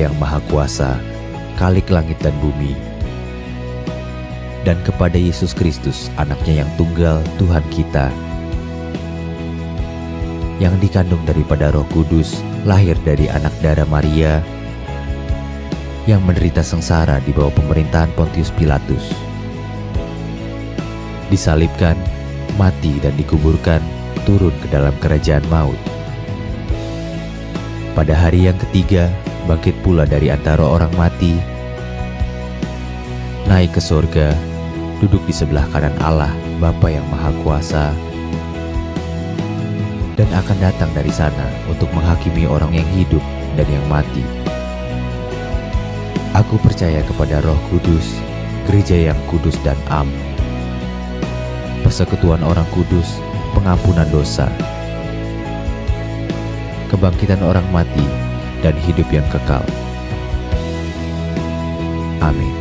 yang Maha Kuasa, Khalik langit dan bumi, dan kepada Yesus Kristus, anaknya yang tunggal, Tuhan kita, yang dikandung daripada Roh Kudus, lahir dari anak darah Maria, yang menderita sengsara di bawah pemerintahan Pontius Pilatus, disalibkan, mati dan dikuburkan, turun ke dalam kerajaan maut. Pada hari yang ketiga, bangkit pula dari antara orang mati, naik ke surga, duduk di sebelah kanan Allah, Bapa yang Maha Kuasa, dan akan datang dari sana untuk menghakimi orang yang hidup dan yang mati. Aku percaya kepada Roh Kudus, gereja yang kudus dan am, persekutuan orang kudus, pengampunan dosa, kebangkitan orang mati, dan hidup yang kekal. Amin.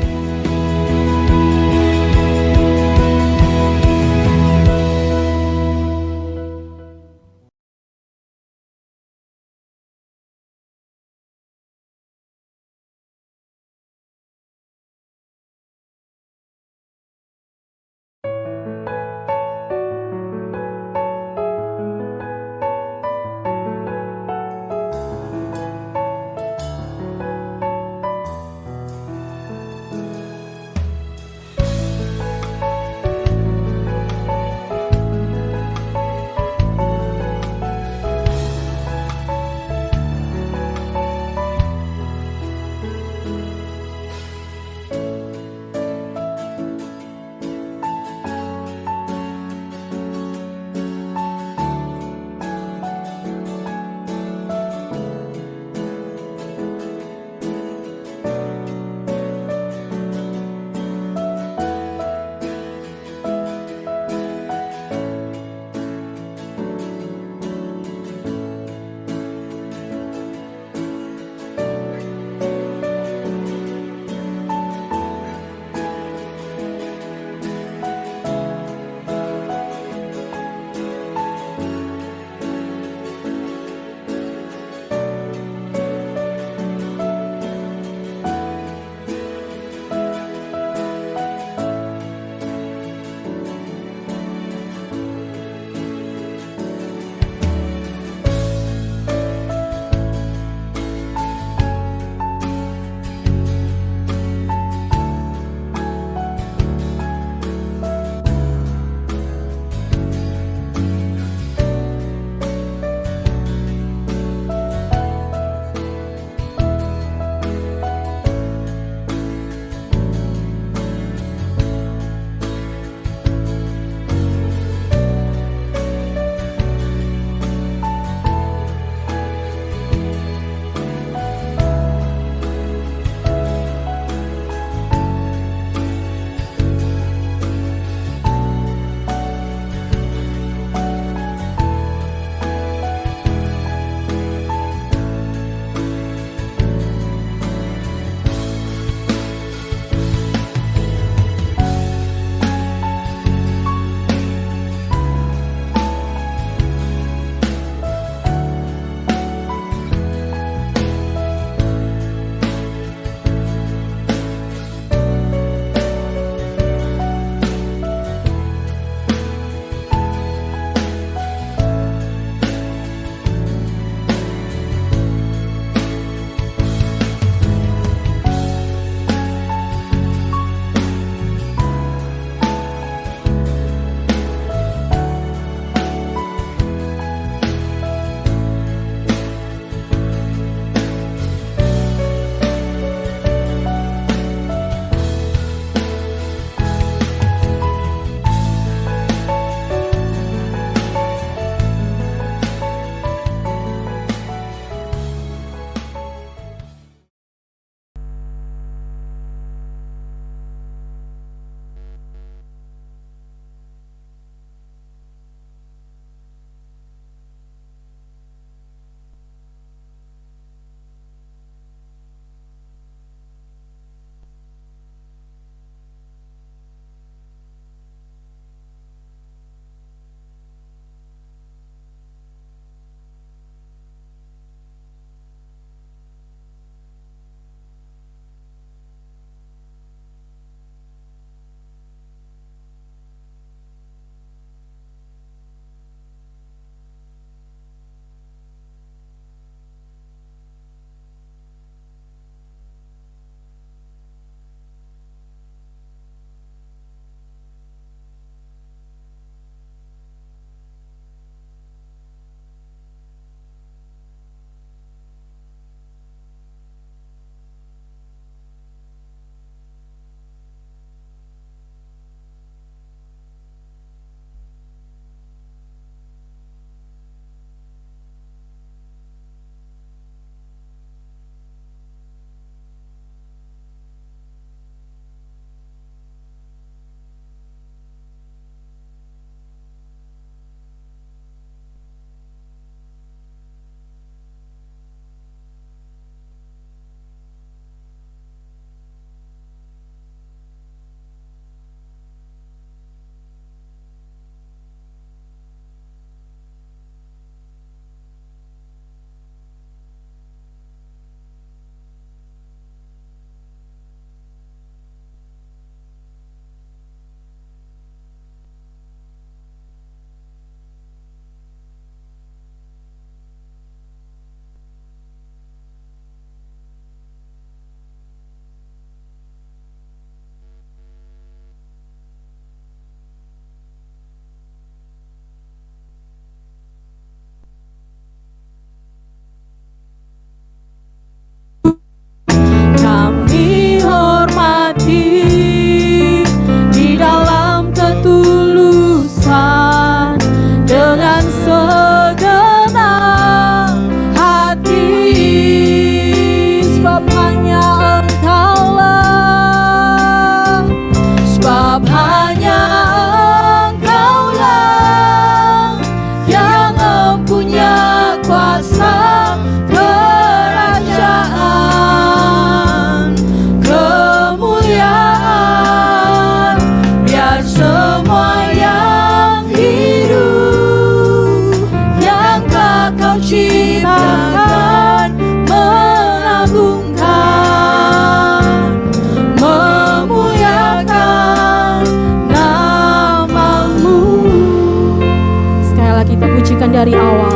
dari awal.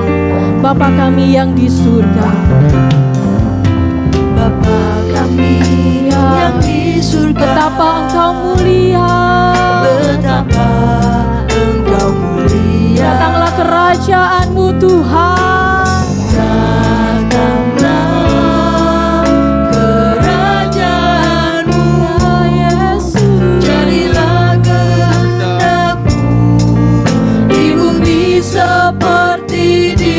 Bapa kami yang di surga, Bapa kami yang di surga, betapa Engkau mulia, betapa Engkau mulia. datanglah kerajaan-Mu Tuhan. Datanglah kerajaan-Mu, Yesus. jadilah kehendak-Mu di bumi seperti di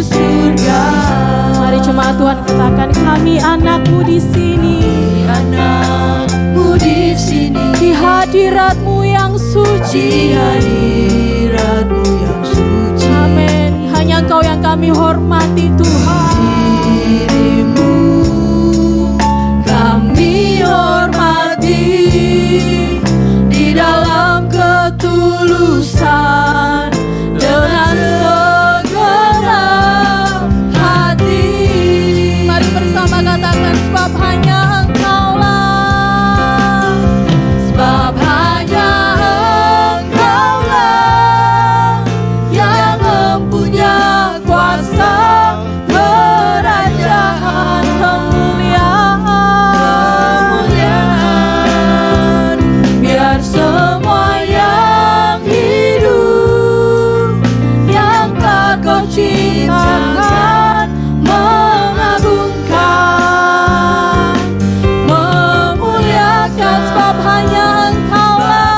surga. Mari jemaat Tuhan katakan, kami anak-Mu di sini, Anak-Mu di sini, di hadirat-Mu yang di suci. hadirat-Mu yang suci. Amin. Hanya Engkau yang kami hormati Tuhan. Dirimu kami hormati di dalam ketulusan dengan segenap hati. Mari bersama katakan, sebab hanya Engkaulah, Sebab hanya Engkaulah yang mempunyai kuasa, kerajaan, kemuliaan. Biar semua yang hidup, yang telah Kau ciptakan, mengagungkan, memuliakan. Sebab hanya Engkaulah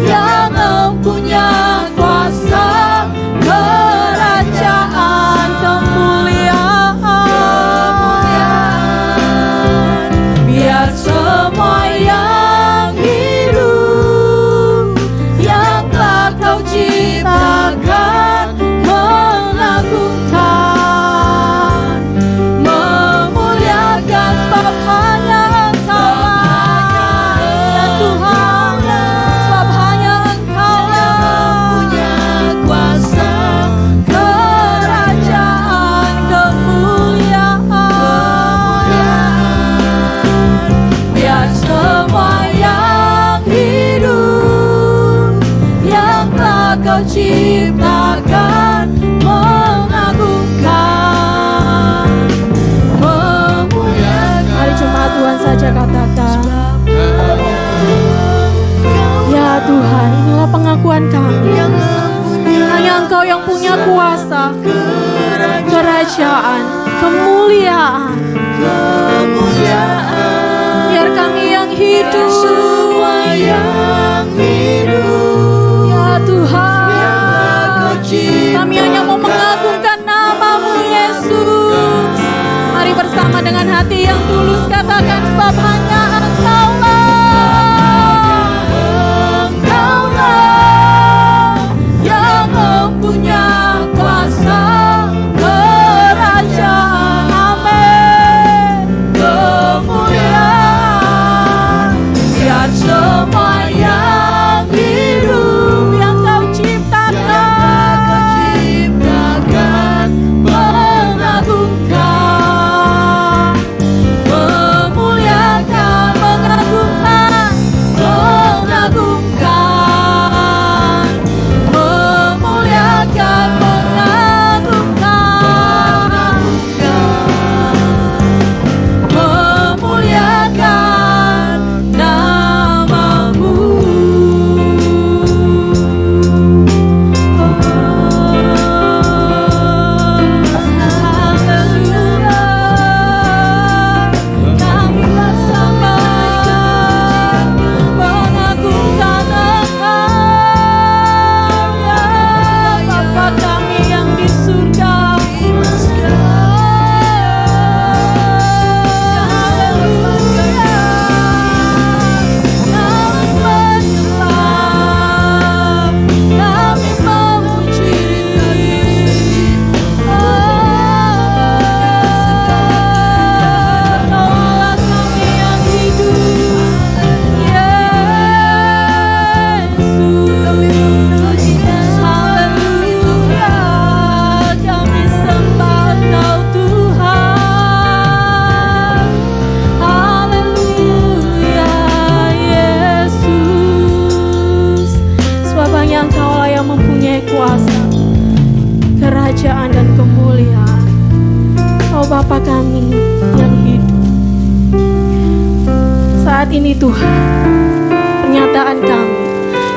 yang mempunyai kuasa, kerajaan, kemuliaan. Biar semua yang hidup, yang telah Kau ciptakan, mengagungkan, memuliakan. Sebab hanya Engkaulah, ya Tuhan, sebab hanya Engkaulah punya kuasa, kerajaan, kemuliaan. Biar semua yang hidup, yang telah Kau ciptakan, mengagungkan, memuliakan. Mari jemaat Tuhan saja katakan, ya Tuhan, inilah pengakuan kami. Yang mempunyai Hanya Engkau yang punya kuasa, kerajaan, kemuliaan. kemuliaan. Biar kami yang hidup, Semua yang hidup, ya Tuhan, Kau kami hanya mau mengagungkan nama-Mu Yesus. Mari bersama dengan hati yang tulus katakan, sebab hanya Engkaulah yang mempunyai kuasa, kerajaan, amin. kemuliaan. Biar semua yang hidup, Yang Kau Kau ciptakan, ciptakan, mengagungkan, memuliakan. ini Tuhan, pernyataan kami,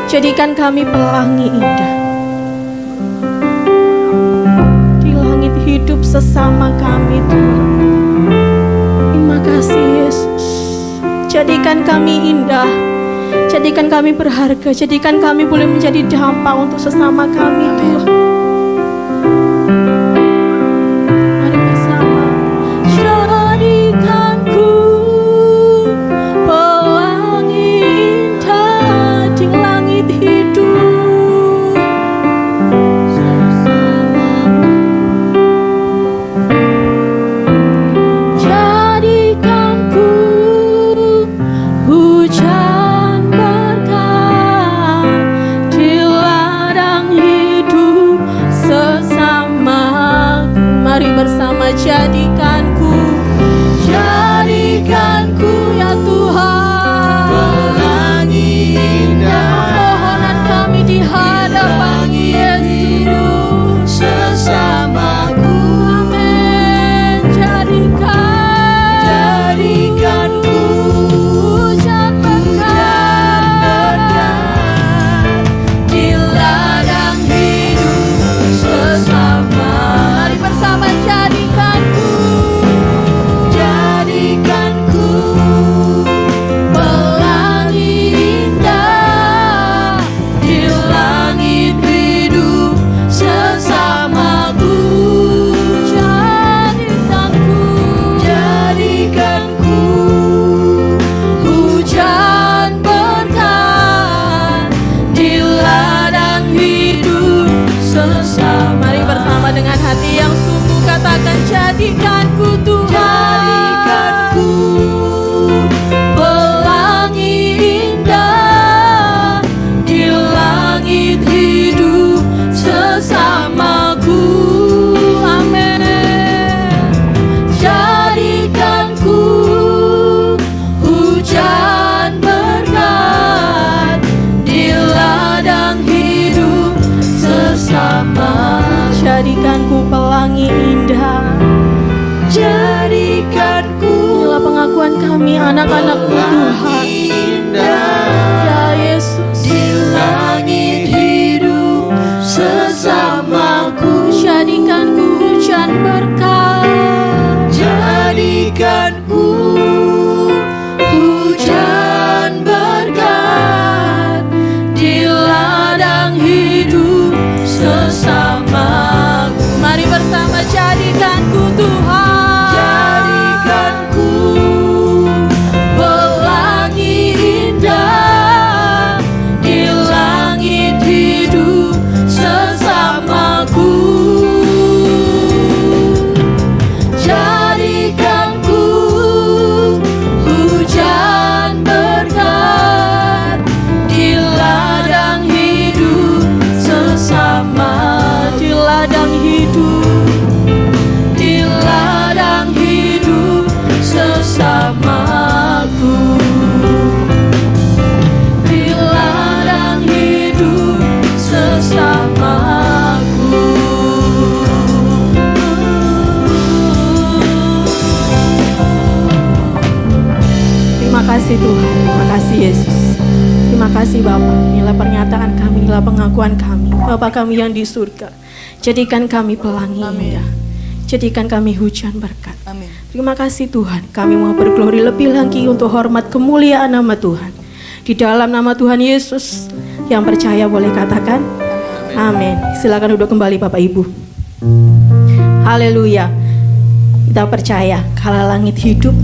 jadikan kami pelangi indah di langit hidup sesama kami Tuhan. Terima kasih Yesus. Jadikan kami indah, jadikan kami berharga, jadikan kami boleh menjadi dampak untuk sesama kami Tuhan. Mari bersama. Jadikanku pelangi indah di langit hidup, jadikanku hujan berkah di ladang hidup sesamaku. Mari bersama, jadikanku ya Tuhan pelangi indah permohonan kami di hadapan Yesus sesamaku. Amin. Jadikanku hujan berkah di ladang hidup sesama. Mari bersama, jadikanku pelangi indah di langit hidup sesamaku. Jadikanku hujan berkah di ladang hidup sesama. Mari bersama dengan hati yang sungguh katakan, jadikanku Tuhan. Jadikanku pelangi indah di langit hidup sesamaku. Amin. Jadikanku hujan berkat di ladang hidup sesama. Jadikanku pelangi indah. Jadikanku Inilah pengakuan kami anak-anak-Mu Tuhan. indah Ya Yesus. di langit hidup sesamaku. Jadikanku hujan berkah. Jadikanku hujan berkat di ladang hidup sesamaku. Mari bersama, jadikanku Tuhan. Jadikanku pelangi indah di langit hidup sesamaku. Jadikanku hujan berkat di ladang hidup sesama. Di ladang hidup, Di ladang hidup sesamaku. Di ladang hidup sesamaku. terima kasih Tuhan, terima kasih Yesus. Terima kasih Bapa. Inilah pernyataan kami, inilah pengakuan kami. Bapa kami yang di surga, jadikan kami pelangi indah, jadikan kami hujan berkat. Amin. Terima kasih Tuhan, kami mau berglori lebih lagi untuk hormat kemuliaan nama Tuhan. Di dalam nama Tuhan Yesus, yang percaya boleh katakan amin. Silakan duduk kembali Bapak Ibu. Haleluya. Kita percaya kala langit hidup,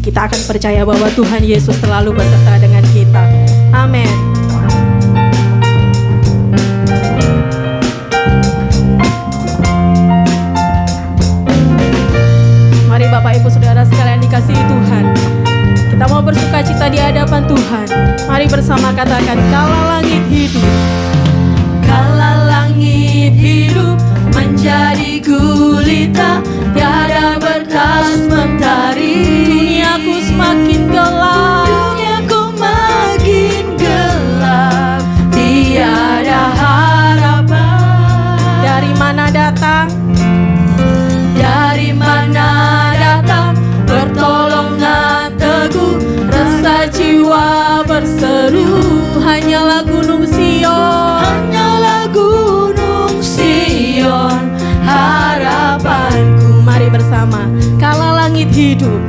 kita akan percaya bahwa Tuhan Yesus selalu beserta dengan kita. Amin. Mari Bapak Ibu Saudara sekalian dikasihi Tuhan, kita mau bersuka cita di hadapan Tuhan. Mari bersama katakan, kala langit hidup. Kala langit hidup menjadi gulita, tiada berkas mentari. Duniaku semakin gelap, Duniaku makin gelap, tiada harapan. dari mana datang? Dari mana datang pertolongan teguh, rasa jiwa berseru, hanyalah gunung Sion, hanyalah gunung Sion harapanku. Mari bersama, kala langit hidup,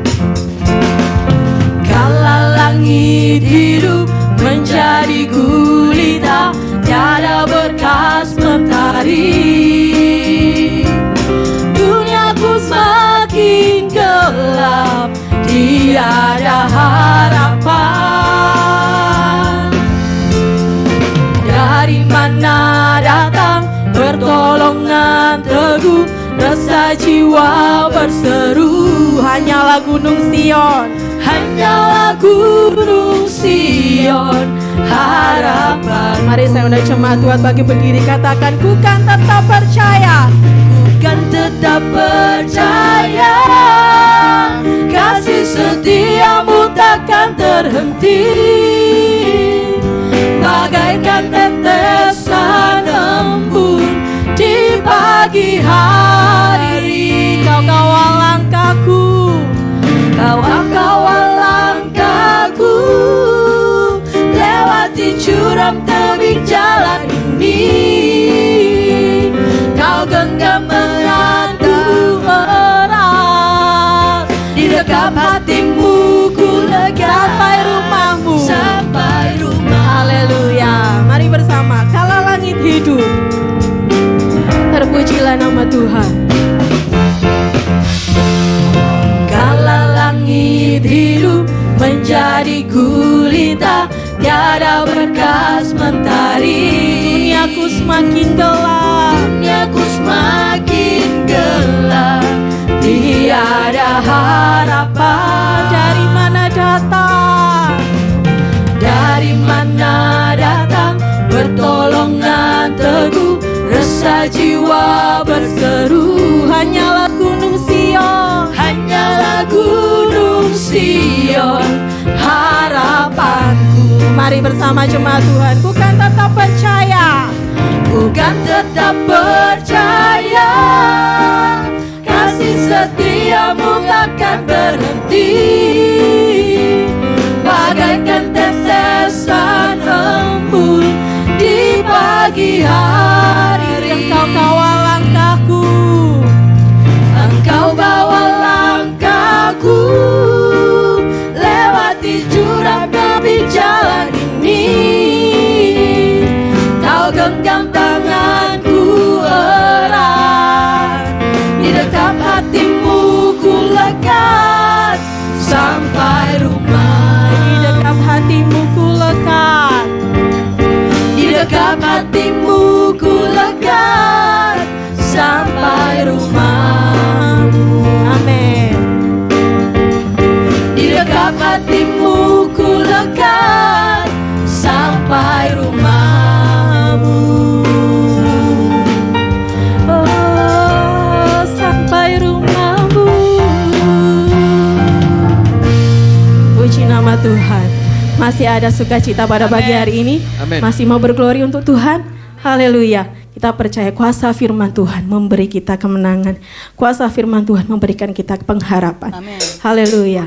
kala langit hidup menjadi gulita, tiada berkas mentari. Duniaku semakin gelap, tiada harapan. Dari mana datang pertolongan teguh, rasa jiwa berseru, hanyalah gunung Sion, hanyalah gunung Sion harapan. Mari saya undang jemaat Tuhan bagi berdiri, katakan, ku kan tetap percaya, Kan tetap percaya, kasih setiamu takkan terhenti. Bagaikan tetesan embun di pagi hari. kau kawal langkahku, Kau kawal langkahku lewati curam tebing jalan ini. Kau genggam mengatur erat, di dekap hatimu ku lega. sampai rumahmu. Sampai rumah. Haleluya. Mari bersama, kala langit hidup, terpujilah nama Tuhan. Kala langit hidup menjadi gulita, tiada berkas mentari. Duniaku semakin gelap, Duniaku semakin gelap, tiada harapan. dari mana datang? Dari mana datang pertolongan teguh, rasa jiwa berseru, Hanyalah gunung Sion, hanyalah gunung Sion harapanku. mari bersama jemaat Tuhan, ku kan tetap percaya, Bukan tetap percaya, kasih setiamu takkan berhenti. Bagaikan tetesan embun di pagi hari. engkau kawal langkahku, Engkau bawa langkahku lewati jurang demi jalan ini. Kau genggam tanganku erat, di dekap hatimu ku lekat. Sampai rumah, di dekap hatimu ku lekat. di dekap hatimu ku lekat. Sampai rumahmu, Amin. di dekap hatimu ku lekat. Sampai rumahmu. Oh, sampai rumahmu. Puji nama Tuhan. Masih ada sukacita pada pagi hari ini. Amin. Masih mau berglori untuk Tuhan. Haleluya. Kita percaya kuasa firman Tuhan memberi kita kemenangan. Kuasa firman Tuhan memberikan kita pengharapan. Amin. Haleluya.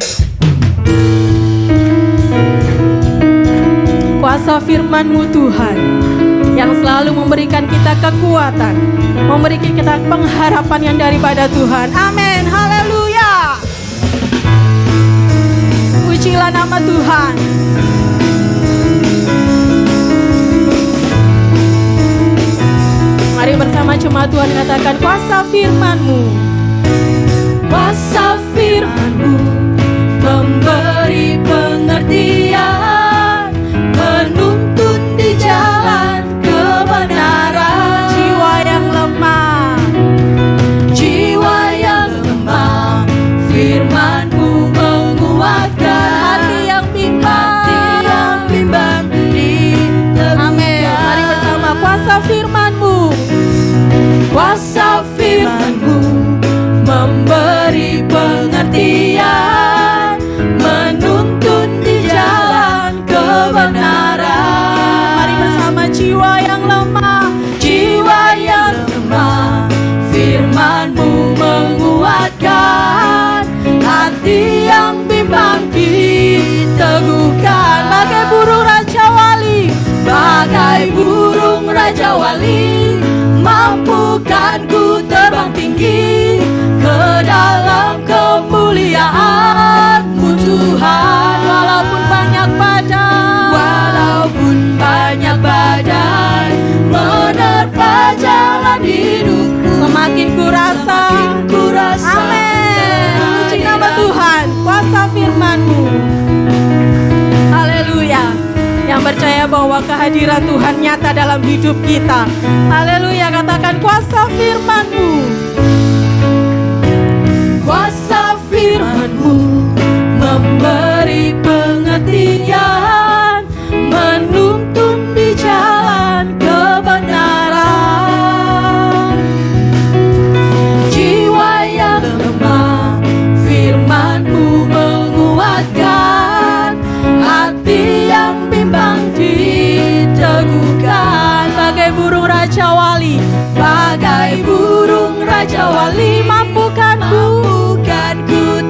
Kuasa firman-Mu Tuhan yang selalu memberikan kita kekuatan, memberikan kita pengharapan yang daripada Tuhan. Amin. Haleluya. Pujilah nama Tuhan. Mari bersama jemaat Tuhan katakan, kuasa firman-Mu. Kuasa firman-Mu memberi pengertian, menuntun di jalan kebenaran. Jiwa yang lemah, Jiwa yang lemah, firman-Mu menguatkan. hati yang bimbang. Hati yang bimbang diteguhkan. Amin. Mari bersama, kuasa firman-Mu. Kuasa firman-Mu Raja Wali, mampukan ku terbang tinggi ke dalam kemuliaan-Mu Tuhan. Walaupun banyak badai, Walaupun banyak badai menerpa jalan hidupku, semakin ku rasa. Amin. Puji nama Tuhan, kuasa firman-Mu. Haleluya. Yang percaya bahwa kehadiran Tuhan nyata dalam hidup kita. Haleluya, katakan kuasa firman-Mu. Kuasa firman-Mu memberi pengertian, menuntun di jalan kebenaran. Jiwa yang lemah, firman-Mu menguatkan, hati yang bimbang diteguhkan. Bagai burung Raja Wali, Bagai burung Raja Wali, mampukan ku.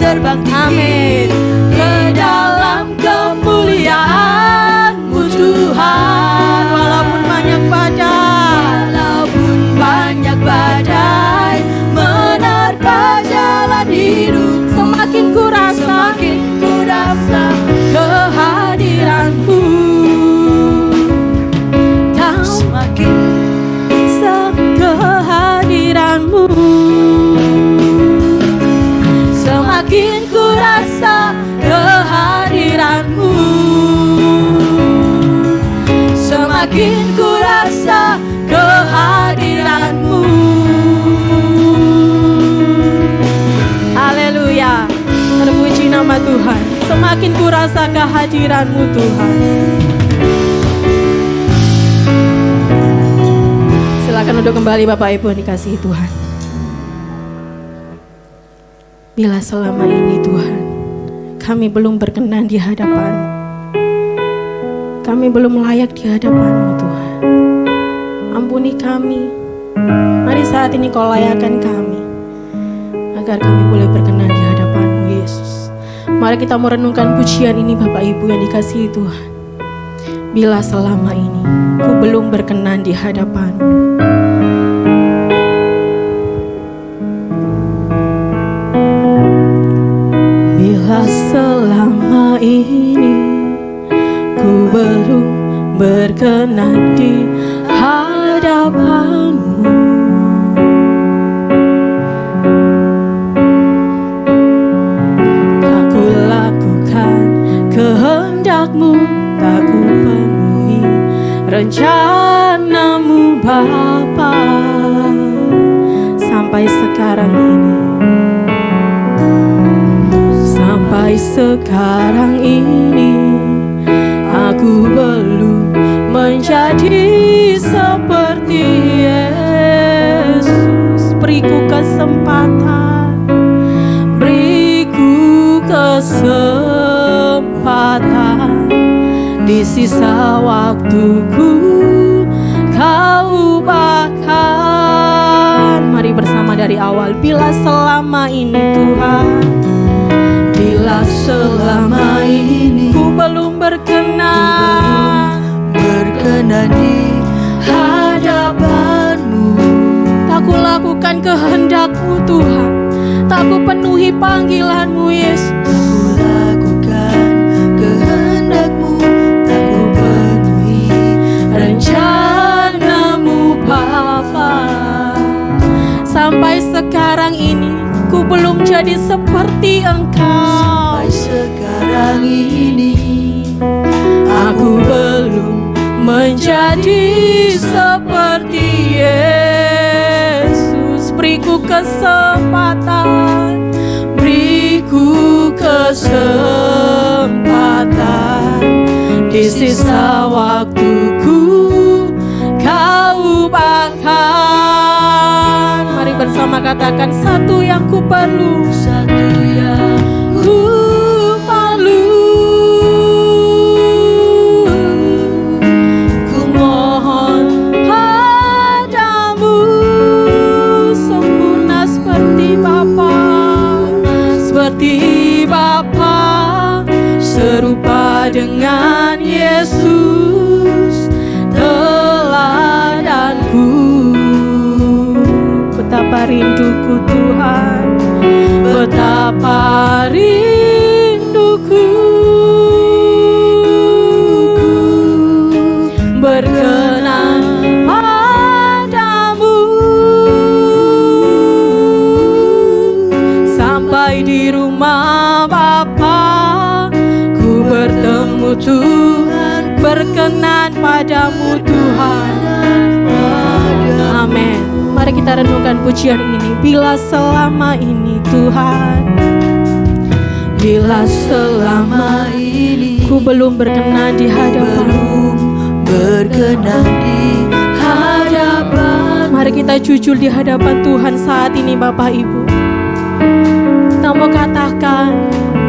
terbang tinggi Amin. ke dalam kemuliaan-Mu Tuhan. Walaupun banyak badai, Walaupun banyak badai menerpa jalan hidup, semakin ku rasa kehadiran-Mu. Semakin kehadiran-Mu, semakin ku rasa kehadiran-Mu, semakin ku rasa kehadiran-Mu. haleluya. Terpuji nama Tuhan. Semakin ku rasa kehadiran-Mu Tuhan. Silakan untuk kembali Bapak Ibu yang dikasihi Tuhan. Bila selama ini Tuhan, kami belum berkenan di hadapan-Mu, kami belum layak di hadapan-Mu Tuhan, ampuni kami. Mari saat ini Kau layakkan kami, agar kami boleh berkenan di hadapan-Mu Yesus. Mari kita merenungkan pujian ini Bapak Ibu yang dikasihi Tuhan. Bila selama ini ku belum berkenan di hadapan-Mu, bila selama ini ku belum berkenan di hadapan-Mu, tak ku lakukan kehendak-Mu, tak ku penuhi rencana-Mu Bapa. Sampai sekarang ini, sampai sekarang ini aku belum menjadi seperti Yesus. Beriku kesempatan, beriku kesempatan. Di sisa waktuku Kau ubahkan. Mari bersama dari awal. Bila selama ini Tuhan, bila selama ini ku belum berkenan di hadapan-Mu, tak ku lakukan kehendak-Mu Tuhan, tak ku penuhi panggilan-Mu Yesus. ku lakukan kehendak-Mu, tak ku penuhi rencana-Mu Bapa. Sampai sekarang ini ku belum jadi seperti Engkau. Sampai sekarang ini Aku belum menjadi seperti Yesus. Beriku kesempatan, beriku kesempatan. Di sisa waktuku Kau ubahkan. Mari bersama katakan, satu yang ku perlu, satu yang ku perlu. Ku mohon padamu, sempurna seperti Bapa, seperti Bapa, serupa dengan Yesus telah rinduku Tuhan, betapa rinduku berkenan padamu. Sampai di rumah Bapa ku bertemu Tuhan, berkenan padamu Tuhan. Amin. Mari kita renungkan pujian ini. Bila selama ini Tuhan, bila selama ini ku belum berkenan di hadapan-Mu, berkenan di hadapan. Mari kita jujur di hadapan Tuhan saat ini Bapak Ibu. Kita mau katakan,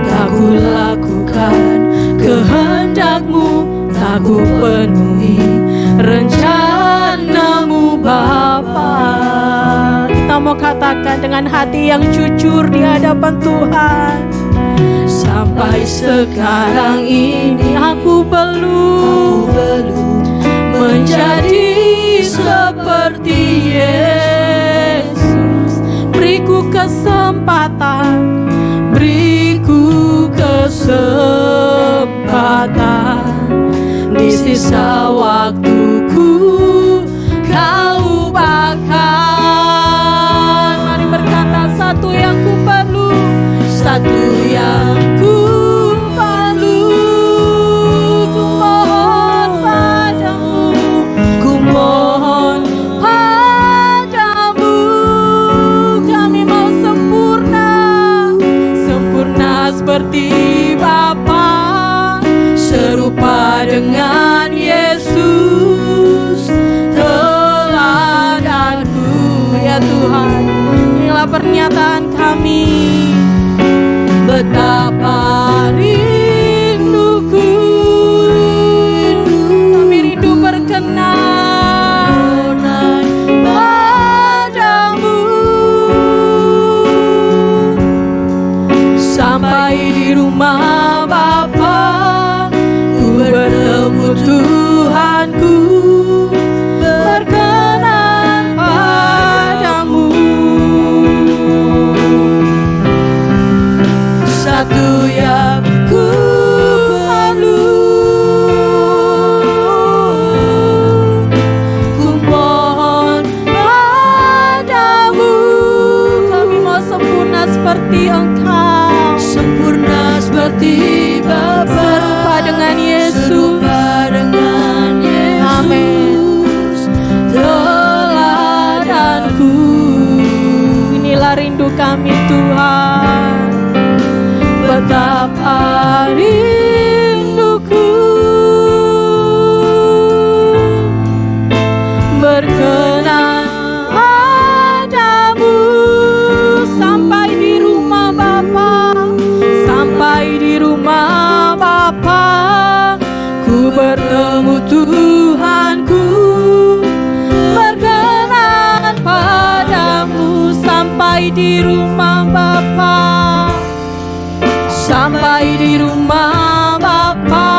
tak ku lakukan kehendak-Mu, tak ku penuhi rencana-Mu Bapa. Kita mau katakan dengan hati yang jujur di hadapan Tuhan. Sampai sekarang ini aku belum menjadi seperti Yesus. Beriku kesempatan, beriku kesempatan. Di sisa waktuku Kau bahkan. Mari berkata, satu yang ku perlu, satu yang ku perlu. Ku mohon padamu, ku mohon padamu. Kami mau sempurna, sempurna seperti Bapa, serupa dengan Yesus teladanku. Ya Tuhan, inilah pernyataan kami, betapa rinduku. Kami rindu berkenan padamu. Sampai di rumah Bapa ku bertemu Tuhanku, berkenan padamu. Satu yang ku perlu, ku mohon padamu. Kami mau sempurna seperti Engkau, sempurna seperti Bapa, serupa dengan Yesus. Amin. Teladanku, inilah rindu kami Tuhan, betapa rinduku berkenan padamu. Sampai di rumah Bapa, sampai di rumah Bapa ku bertemu Tuhanku, berkenan padamu. Sampai di rumah Bapa, sampai di rumah Bapa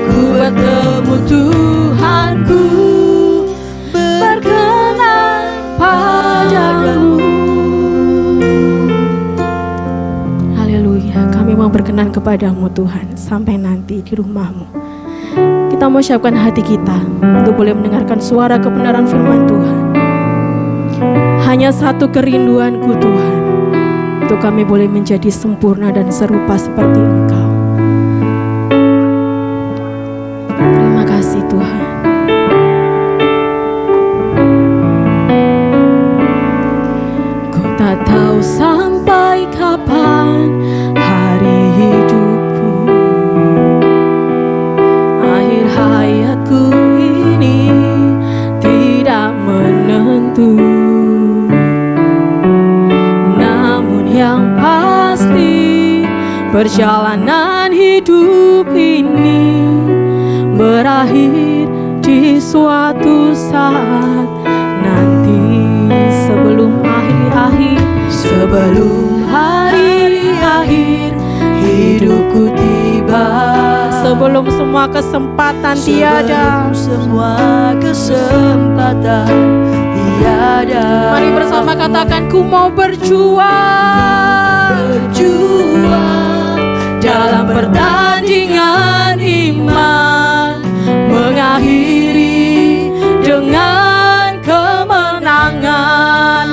ku bertemu Tuhanku, berkenan padamu. Haleluya, kami mau berkenan kepadamu Tuhan sampai nanti di rumah-Mu. Kita mau siapkan hati kita untuk boleh mendengarkan suara kebenaran firman Tuhan. Hanya satu kerinduanku Tuhan, untuk kami boleh menjadi sempurna dan serupa seperti Engkau. Terima kasih Tuhan. Ku tak tahu sampai kapan hari hidupku, akhir hayatku ini tidak menentu. Namun yang pasti, perjalanan hidup ini berakhir di suatu saat nanti. Sebelum hari-akhir, sebelum hari-akhir hidupku tiba, sebelum semua kesempatan tiada, semua kesempatan tiada. Mari bersama katakan, ku mau berjuang dalam pertandingan iman, mengakhiri dengan kemenangan.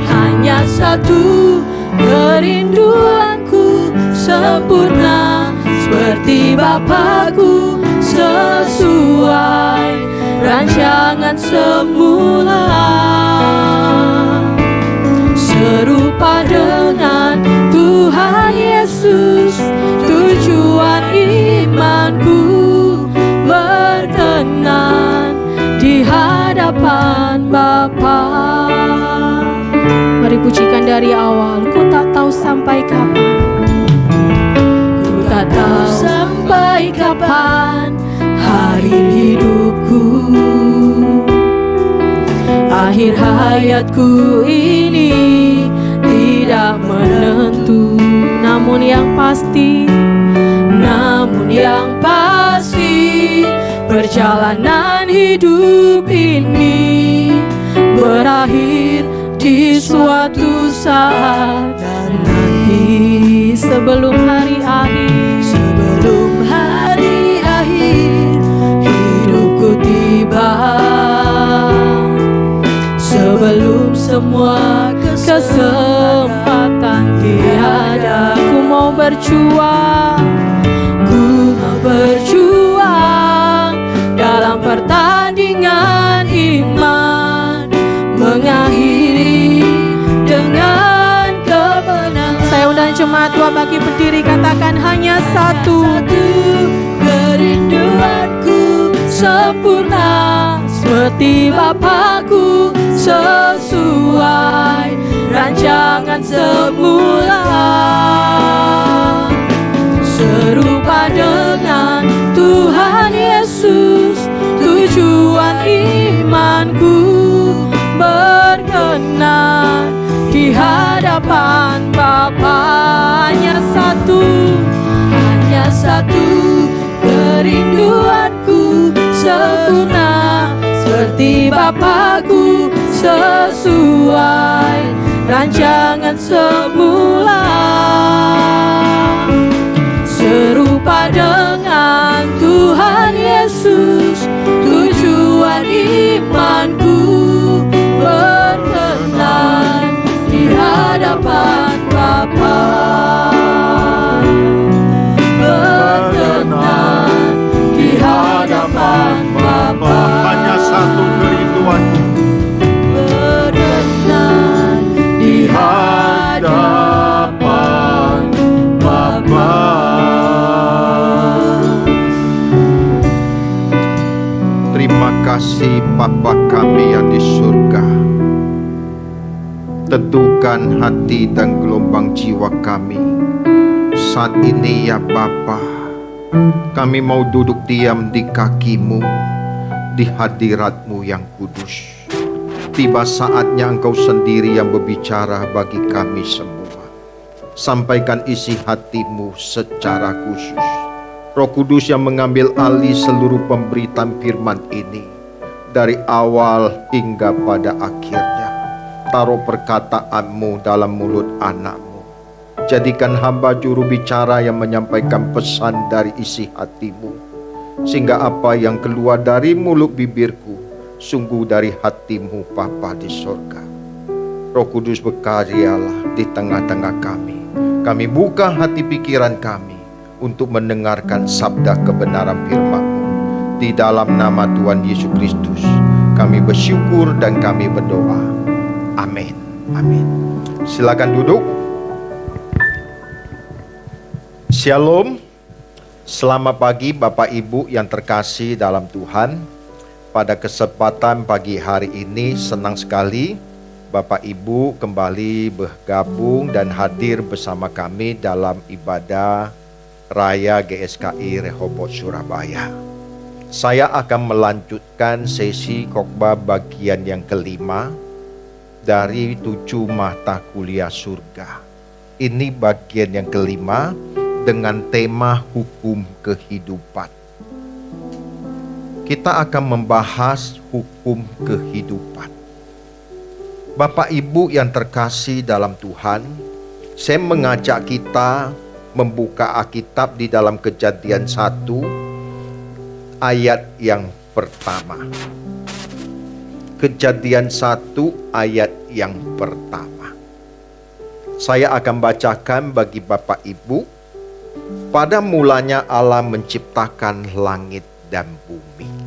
Hanya satu kerinduanku, sempurna seperti Bapakku, sesuai rancangan semula, serupa dengan Tuhan Yesus. Tujuan imanku berkenan di hadapan Bapa. Mari pujikan dari awal. Ku tak tahu sampai kapan, ku tak tahu sampai kapan hari hidupku, akhir hayatku ini tidak menentu. Namun yang pasti perjalanan hidup ini berakhir di suatu saat nanti. Sebelum hari akhir hidupku tiba, sebelum semua kesempatan tiada. Ku mau berjuang dalam pertandingan iman, mengakhiri dengan kemenangan. Saya undang jemaat tua bagi berdiri, katakan, hanya satu kerinduanku, sempurna seperti Bapakku, sesuai rancangan semula, serupa dengan Tuhan Yesus. Tujuan imanku berkenan di hadapan Bapa. Hanya satu kerinduanku, sempurna seperti Bapakku, sesuai rancangan semula, serupa dengan Tuhan Yesus. Tujuan imanku berkenan di hadapan Bapa, berkenan di hadapan Bapa. Hanya satu kerinduanku, berkenan di hadapan Bapa. Terima kasih Bapa kami yang di surga. Teduhkan hati dan gelombang jiwa kami saat ini ya Bapa. Kami mau duduk diam di kaki-Mu, di hadirat-Mu yang kudus. Tiba saatnya Engkau sendiri yang berbicara bagi kami semua. Sampaikan isi hati-Mu secara khusus. Roh Kudus yang mengambil alih seluruh pemberitaan firman ini, dari awal hingga pada akhirnya. Taruh perkataan-Mu dalam mulut anak-Mu. Jadikan hamba juru bicara yang menyampaikan pesan dari isi hati-Mu, sehingga apa yang keluar dari mulut bibirku sungguh dari hati-Mu Bapa di surga. Roh Kudus berkaryalah di tengah-tengah kami. Kami buka hati pikiran kami untuk mendengarkan sabda kebenaran firman-Mu. Di dalam nama Tuhan Yesus Kristus kami bersyukur dan kami berdoa. Amin. Amin. Silakan duduk. Shalom. Selamat pagi Bapak Ibu yang terkasih dalam Tuhan. Pada kesempatan pagi hari ini senang sekali Bapak Ibu kembali bergabung dan hadir bersama kami dalam ibadah Raya GSKI Rehoboth Surabaya. Saya akan melanjutkan sesi khotbah bagian yang kelima dari 7 mata kuliah surga. Ini bagian yang kelima dengan tema hukum kehidupan. kita akan membahas hukum kehidupan. Bapak Ibu yang terkasih dalam Tuhan, saya mengajak kita membuka Alkitab di dalam Kejadian 1 ayat yang pertama. Kejadian 1 ayat yang pertama. Saya akan bacakan bagi Bapak Ibu. Pada mulanya Allah menciptakan langit dan bumi.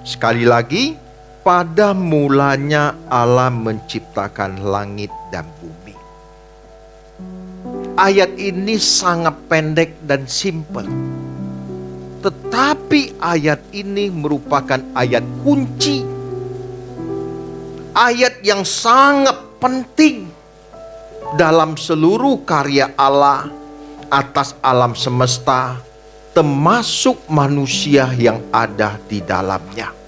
Sekali lagi, pada mulanya Allah menciptakan langit dan bumi. Ayat ini sangat pendek dan simpel. Tetapi ayat ini merupakan ayat kunci. Ayat yang sangat penting dalam seluruh karya Allah atas alam semesta, termasuk manusia yang ada di dalamnya.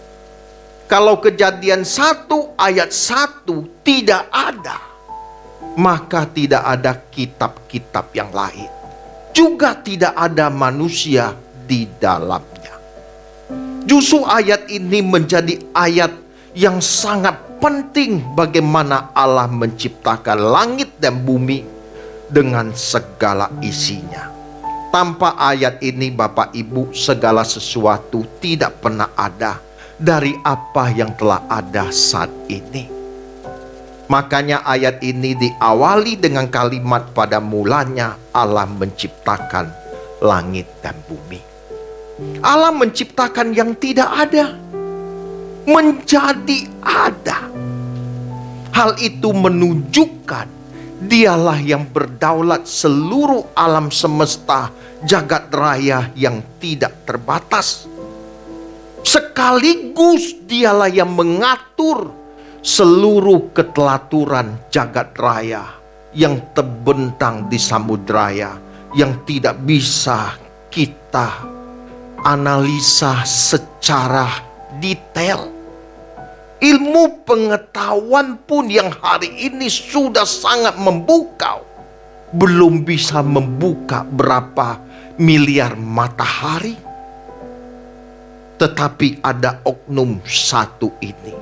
Kalau Kejadian 1 ayat 1 tidak ada, maka tidak ada kitab-kitab yang lain. Juga tidak ada manusia di dalamnya. Justru ayat ini menjadi ayat yang sangat penting bagaimana Allah menciptakan langit dan bumi dengan segala isinya. Tanpa ayat ini Bapak Ibu, segala sesuatu tidak pernah ada dari apa yang telah ada saat ini. Makanya ayat ini diawali dengan kalimat pada mulanya Allah menciptakan langit dan bumi. Allah menciptakan yang tidak ada menjadi ada. Hal itu menunjukkan Dialah yang berdaulat seluruh alam semesta, jagat raya yang tidak terbatas. Sekaligus Dialah yang mengatur seluruh ketelaturan jagat raya yang terbentang di samudera yang tidak bisa kita analisa secara detail. Ilmu pengetahuan pun yang hari ini sudah sangat membuka, belum bisa membuka berapa miliar matahari. Tetapi ada oknum satu ini,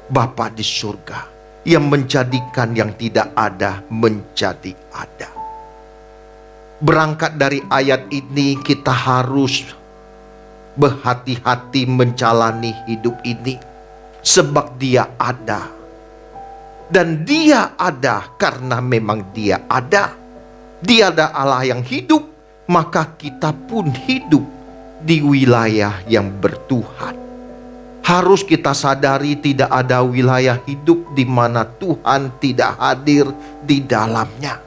Bapa di surga, yang menjadikan yang tidak ada menjadi ada. Berangkat dari ayat ini, kita harus berhati-hati menjalani hidup ini. Sebab Dia ada. Dan Dia ada karena memang Dia ada. Dia ada Allah yang hidup, maka kita pun hidup di wilayah yang bertuhan. Harus kita sadari tidak ada wilayah hidup di mana Tuhan tidak hadir di dalamnya.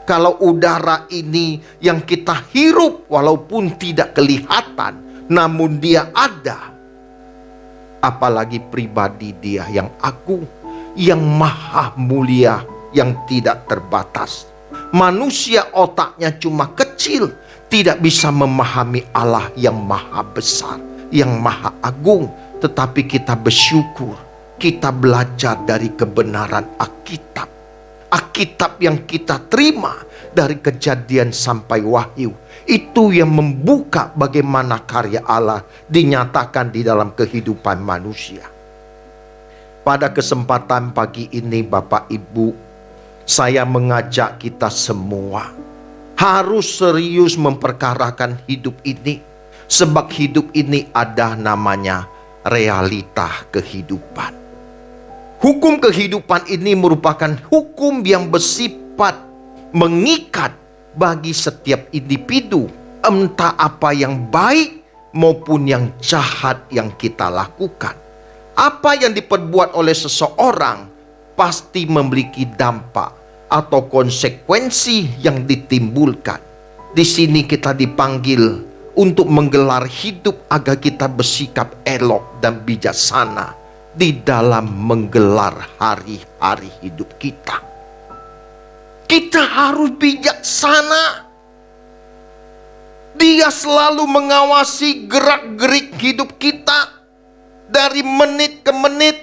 Kalau udara ini yang kita hirup walaupun tidak kelihatan, namun Dia ada. Apalagi pribadi Dia yang agung, yang maha mulia, yang tidak terbatas. Manusia otaknya cuma kecil, tidak bisa memahami Allah yang maha besar, yang maha agung. Tetapi kita bersyukur, kita belajar dari kebenaran Alkitab. Alkitab yang kita terima dari Kejadian sampai Wahyu, itu yang membuka bagaimana karya Allah dinyatakan di dalam kehidupan manusia. Pada kesempatan pagi ini Bapak Ibu, saya mengajak kita semua harus serius memperkarakan hidup ini. Sebab hidup ini ada namanya realita kehidupan. Hukum kehidupan ini merupakan hukum yang bersifat mengikat bagi setiap individu, entah apa yang baik maupun yang jahat yang kita lakukan. Apa yang diperbuat oleh seseorang pasti memiliki dampak atau konsekuensi yang ditimbulkan. Di sini kita dipanggil untuk menggelar hidup agar kita bersikap elok dan bijaksana di dalam menggelar hari-hari hidup kita. Kita harus bijaksana. Dia selalu mengawasi gerak-gerik hidup kita. Dari menit ke menit,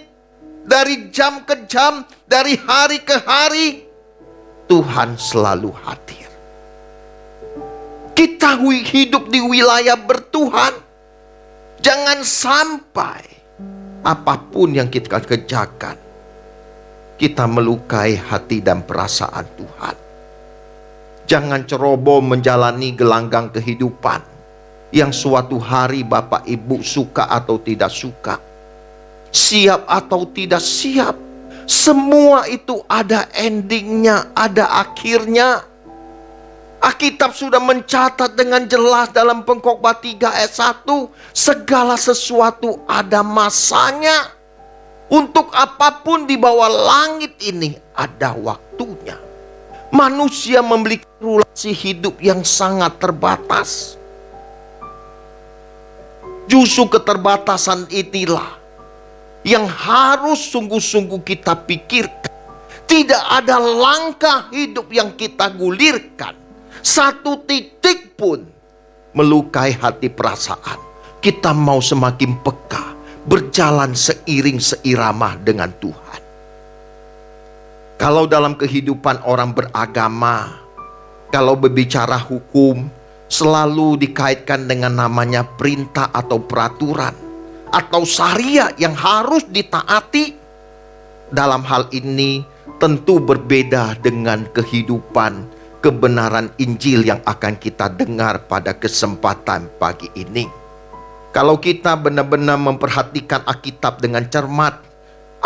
dari jam ke jam, dari hari ke hari. Tuhan selalu hadir. Kita hidup di wilayah bertuhan. Jangan sampai apapun yang kita kerjakan, kita melukai hati dan perasaan Tuhan. Jangan ceroboh menjalani gelanggang kehidupan yang suatu hari Bapak Ibu suka atau tidak suka, siap atau tidak siap, semua itu ada endingnya, ada akhirnya. Alkitab sudah mencatat dengan jelas dalam Pengkhotbah 3 ayat 1, segala sesuatu ada masanya. Untuk apapun di bawah langit ini ada waktunya. Manusia memiliki relasi hidup yang sangat terbatas. Justru keterbatasan inilah yang harus sungguh-sungguh kita pikirkan. Tidak ada langkah hidup yang kita gulirkan satu titik pun melukai hati perasaan. Kita mau semakin peka, berjalan seiring seirama dengan Tuhan. Kalau dalam kehidupan orang beragama, kalau berbicara hukum, selalu dikaitkan dengan namanya perintah atau peraturan atau syariat yang harus ditaati. Dalam hal ini tentu berbeda dengan kehidupan kebenaran Injil yang akan kita dengar pada kesempatan pagi ini. Kalau kita benar-benar memperhatikan Alkitab dengan cermat,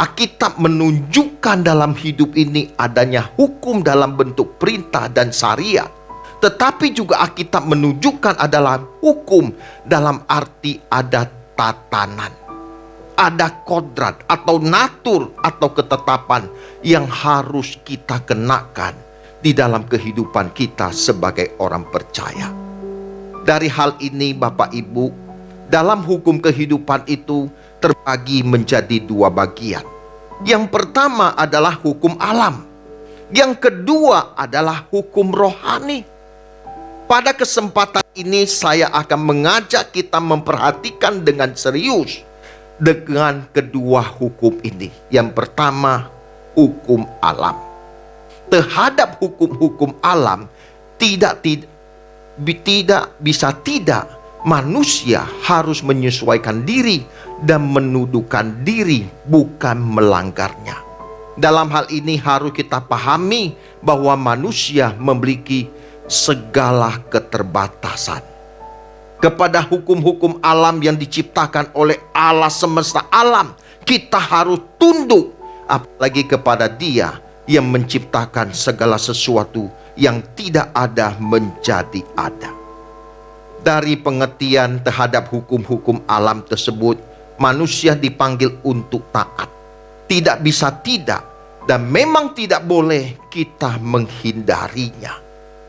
Alkitab menunjukkan dalam hidup ini adanya hukum dalam bentuk perintah dan syariat. Tetapi juga Alkitab menunjukkan adalah hukum dalam arti ada tatanan, ada kodrat atau natur atau ketetapan yang harus kita kenakan di dalam kehidupan kita sebagai orang percaya. Dari hal ini Bapak Ibu, dalam hukum kehidupan itu terbagi menjadi dua bagian. Yang pertama adalah hukum alam. Yang kedua adalah hukum rohani. Pada kesempatan ini saya akan mengajak kita memperhatikan dengan serius dengan kedua hukum ini. Yang pertama, hukum alam. Terhadap hukum-hukum alam tidak manusia harus menyesuaikan diri dan menundukkan diri, bukan melanggarnya. Dalam hal ini harus kita pahami bahwa manusia memiliki segala keterbatasan. Kepada hukum-hukum alam yang diciptakan oleh Allah semesta alam, kita harus tunduk, apalagi kepada Dia yang menciptakan segala sesuatu yang tidak ada menjadi ada. Dari pengertian terhadap hukum-hukum alam tersebut, manusia dipanggil untuk taat. Tidak bisa tidak, dan memang tidak boleh kita menghindarinya.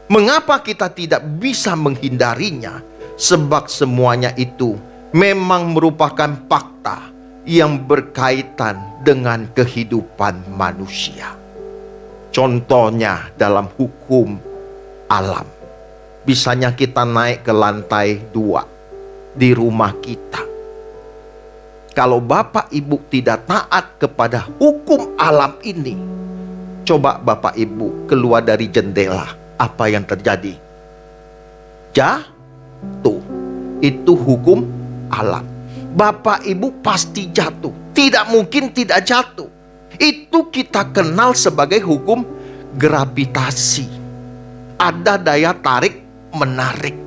Mengapa kita tidak bisa menghindarinya? Sebab semuanya itu memang merupakan fakta yang berkaitan dengan kehidupan manusia. Contohnya dalam hukum alam, bisanya kita naik ke lantai 2 di rumah kita. Kalau Bapak Ibu tidak taat kepada hukum alam ini, coba Bapak Ibu keluar dari jendela, apa yang terjadi? Jatuh. Itu hukum alam. Bapak Ibu pasti jatuh. Tidak mungkin tidak jatuh. Itu kita kenal sebagai hukum gravitasi. Ada daya tarik menarik.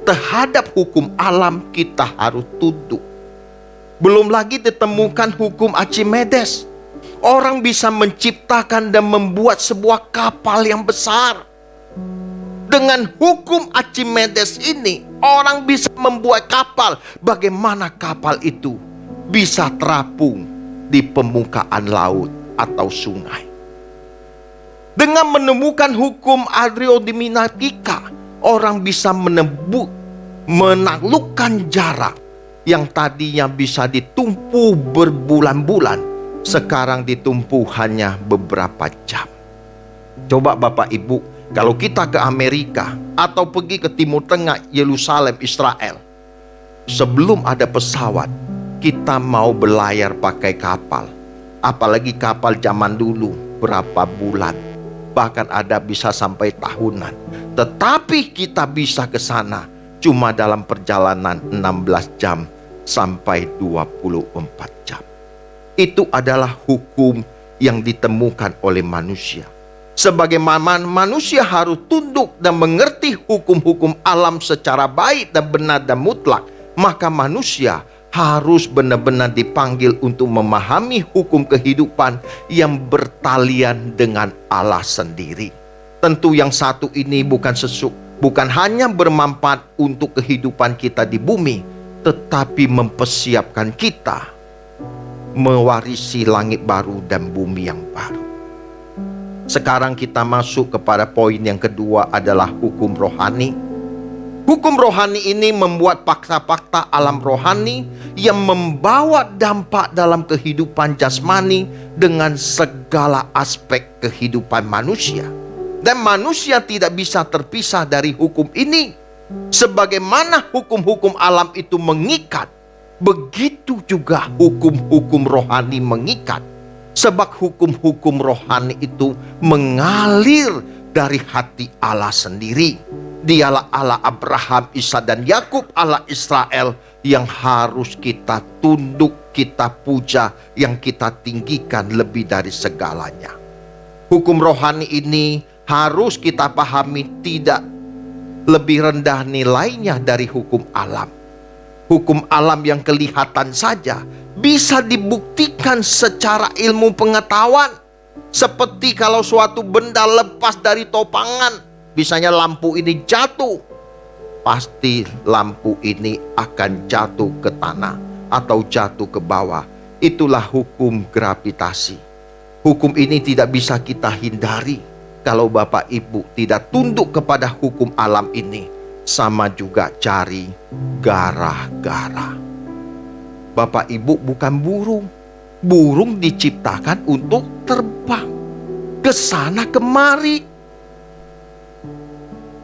Terhadap hukum alam kita harus tunduk. Belum lagi ditemukan hukum Archimedes. Orang bisa menciptakan dan membuat sebuah kapal yang besar. Dengan hukum Archimedes ini, orang bisa membuat kapal. Bagaimana kapal itu bisa terapung di permukaan laut atau sungai? Dengan menemukan hukum aerodinamika, orang bisa menaklukkan jarak yang tadinya bisa ditumpu berbulan-bulan, sekarang ditumpu hanya beberapa jam. Coba Bapak Ibu, kalau kita ke Amerika atau pergi ke Timur Tengah, Yerusalem, Israel, sebelum ada pesawat, kita mau berlayar pakai kapal. Apalagi kapal zaman dulu, berapa bulan, bahkan ada bisa sampai tahunan. Tetapi kita bisa ke sana cuma dalam perjalanan 16 jam sampai 24 jam. Itu adalah hukum yang ditemukan oleh manusia. Sebagaimana manusia harus tunduk dan mengerti hukum-hukum alam secara baik dan benar dan mutlak, maka manusia harus benar-benar dipanggil untuk memahami hukum kehidupan yang bertalian dengan Allah sendiri. Tentu yang satu ini bukan hanya bermanfaat untuk kehidupan kita di bumi, tetapi mempersiapkan kita mewarisi langit baru dan bumi yang baru. Sekarang kita masuk kepada poin yang kedua, adalah hukum rohani. Hukum rohani ini membuat fakta-fakta alam rohani yang membawa dampak dalam kehidupan jasmani dengan segala aspek kehidupan manusia. Dan manusia tidak bisa terpisah dari hukum ini. Sebagaimana hukum-hukum alam itu mengikat, begitu juga hukum-hukum rohani mengikat. Sebab hukum-hukum rohani itu mengalir dari hati Allah sendiri. Dialah Allah Abraham, Ishak dan Yakub, Allah Israel yang harus kita tunduk, kita puja, yang kita tinggikan lebih dari segalanya. Hukum rohani ini harus kita pahami tidak lebih rendah nilainya dari hukum alam. Hukum alam yang kelihatan saja bisa dibuktikan secara ilmu pengetahuan. Seperti kalau suatu benda lepas dari topangan, misalnya lampu ini jatuh, pasti lampu ini akan jatuh ke tanah atau jatuh ke bawah. Itulah hukum gravitasi. Hukum ini tidak bisa kita hindari. Kalau Bapak Ibu tidak tunduk kepada hukum alam ini, sama juga cari gara-gara. Bapak Ibu bukan burung. Burung diciptakan untuk terbang ke sana kemari.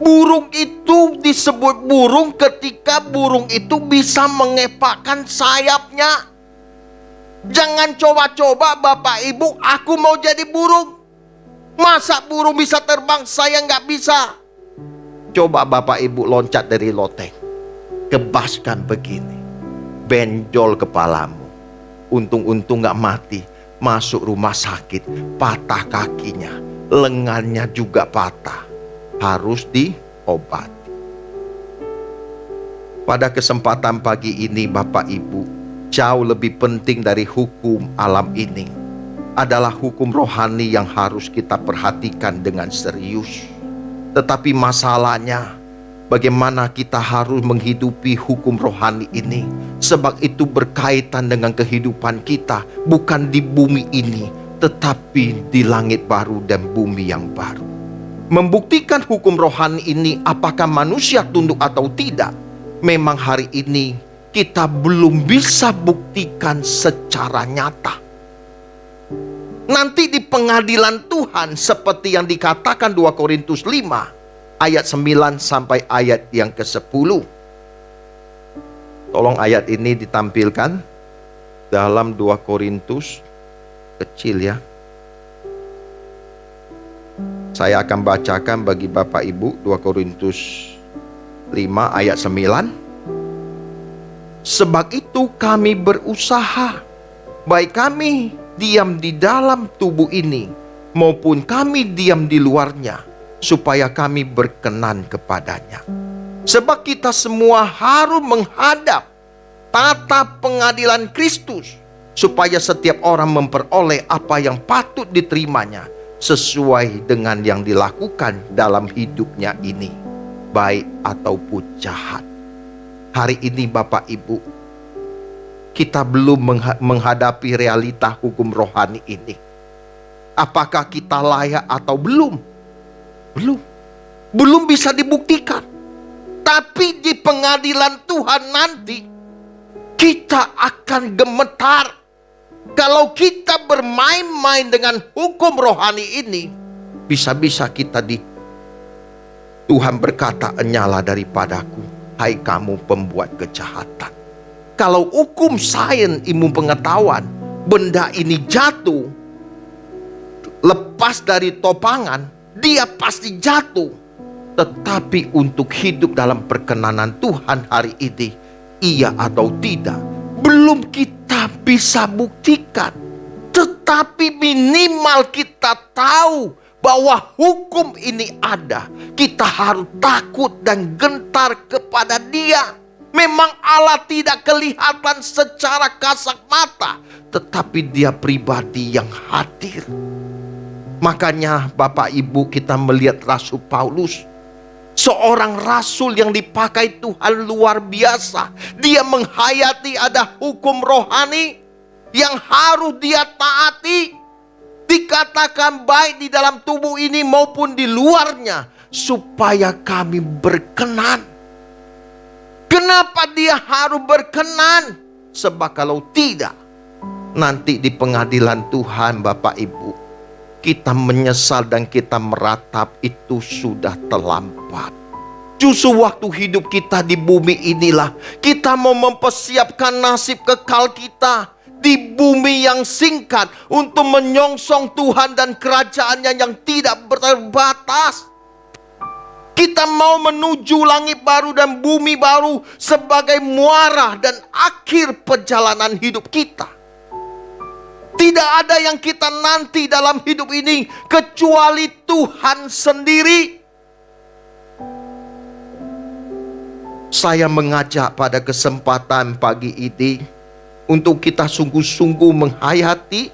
Burung itu disebut burung ketika burung itu bisa mengepakkan sayapnya. Jangan coba-coba Bapak Ibu, aku mau jadi burung. Masa burung bisa terbang, saya nggak bisa. Coba Bapak Ibu loncat dari loteng, kebaskan begini, benjol kepalamu. Untung-untung nggak mati, masuk rumah sakit, patah kakinya, lengannya juga patah, harus diobati. Pada kesempatan pagi ini Bapak Ibu, jauh lebih penting dari hukum alam ini adalah hukum rohani yang harus kita perhatikan dengan serius. Tetapi masalahnya, bagaimana kita harus menghidupi hukum rohani ini? Sebab itu berkaitan dengan kehidupan kita, bukan di bumi ini, tetapi di langit baru dan bumi yang baru. Membuktikan hukum rohani ini, apakah manusia tunduk atau tidak, memang hari ini kita belum bisa buktikan secara nyata. Nanti di pengadilan Tuhan, seperti yang dikatakan 2 Korintus 5 ayat 9 sampai ayat yang ke-10. Tolong ayat ini ditampilkan dalam 2 Korintus, kecil ya. Saya akan bacakan bagi Bapak Ibu 2 Korintus 5 ayat 9. Sebab itu kami berusaha, baik kami diam di dalam tubuh ini maupun kami diam di luarnya, supaya kami berkenan kepadanya. Sebab kita semua harus menghadap tata pengadilan Kristus, supaya setiap orang memperoleh apa yang patut diterimanya sesuai dengan yang dilakukan dalam hidupnya ini, baik ataupun jahat. Hari ini Bapak Ibu, kita belum menghadapi realita hukum rohani ini. Apakah kita layak atau belum? Belum bisa dibuktikan. Tapi di pengadilan Tuhan nanti, kita akan gemetar. Kalau kita bermain-main dengan hukum rohani ini, bisa-bisa kita Tuhan berkata, "Enyalah daripadaku, hai kamu pembuat kejahatan." Kalau hukum sains, ilmu pengetahuan, benda ini jatuh, lepas dari topangan, dia pasti jatuh. Tetapi untuk hidup dalam perkenanan Tuhan hari ini, iya atau tidak, belum kita bisa buktikan, tetapi minimal kita tahu bahwa hukum ini ada. Kita harus takut dan gentar kepada Dia. Memang Allah tidak kelihatan secara kasat mata, tetapi Dia pribadi yang hadir. Makanya Bapak Ibu, kita melihat Rasul Paulus, seorang rasul yang dipakai Tuhan luar biasa. Dia menghayati ada hukum rohani yang harus dia taati. Dikatakan baik di dalam tubuh ini maupun di luarnya, supaya kami berkenan. Kenapa dia harus berkenan? Sebab kalau tidak, nanti di pengadilan Tuhan Bapak Ibu, kita menyesal dan kita meratap, itu sudah terlambat. Justru waktu hidup kita di bumi inilah kita mau mempersiapkan nasib kekal kita di bumi yang singkat untuk menyongsong Tuhan dan kerajaannya yang tidak terbatas. Kita mau menuju langit baru dan bumi baru sebagai muara dan akhir perjalanan hidup kita. Tidak ada yang kita nanti dalam hidup ini kecuali Tuhan sendiri. Saya mengajak pada kesempatan pagi ini untuk kita sungguh-sungguh menghayati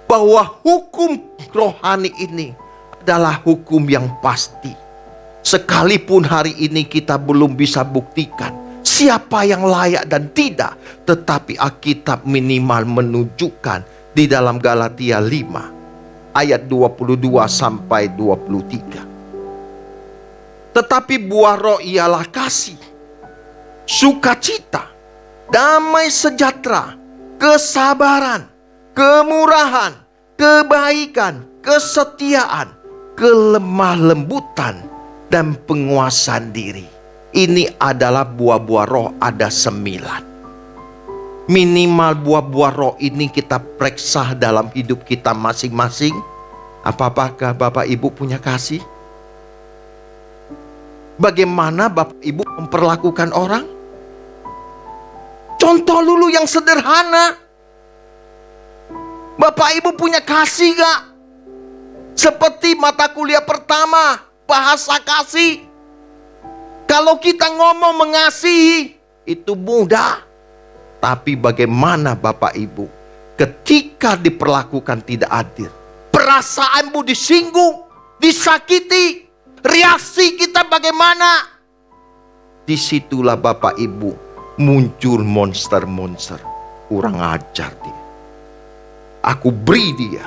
bahwa hukum rohani ini adalah hukum yang pasti. Sekalipun hari ini kita belum bisa buktikan siapa yang layak dan tidak, tetapi Alkitab minimal menunjukkan di dalam Galatia 5 ayat 22 sampai 23. Tetapi buah roh ialah kasih, sukacita, damai sejahtera, kesabaran, kemurahan, kebaikan, kesetiaan, kelemah lembutan, dan penguasaan diri. Ini adalah buah-buah roh, ada 9. Minimal buah-buah roh ini kita periksa dalam hidup kita masing-masing. Apakah Bapak Ibu punya kasih? Bagaimana Bapak Ibu memperlakukan orang? Contoh dulu yang sederhana. Bapak Ibu punya kasih gak? Seperti mata kuliah pertama, bahasa kasih. Kalau kita ngomong mengasihi, itu mudah. Tapi bagaimana Bapak Ibu ketika diperlakukan tidak adil, perasaanmu disinggung, disakiti, reaksi kita bagaimana? Disitulah Bapak Ibu muncul monster-monster. Kurang ajar dia, aku beri dia.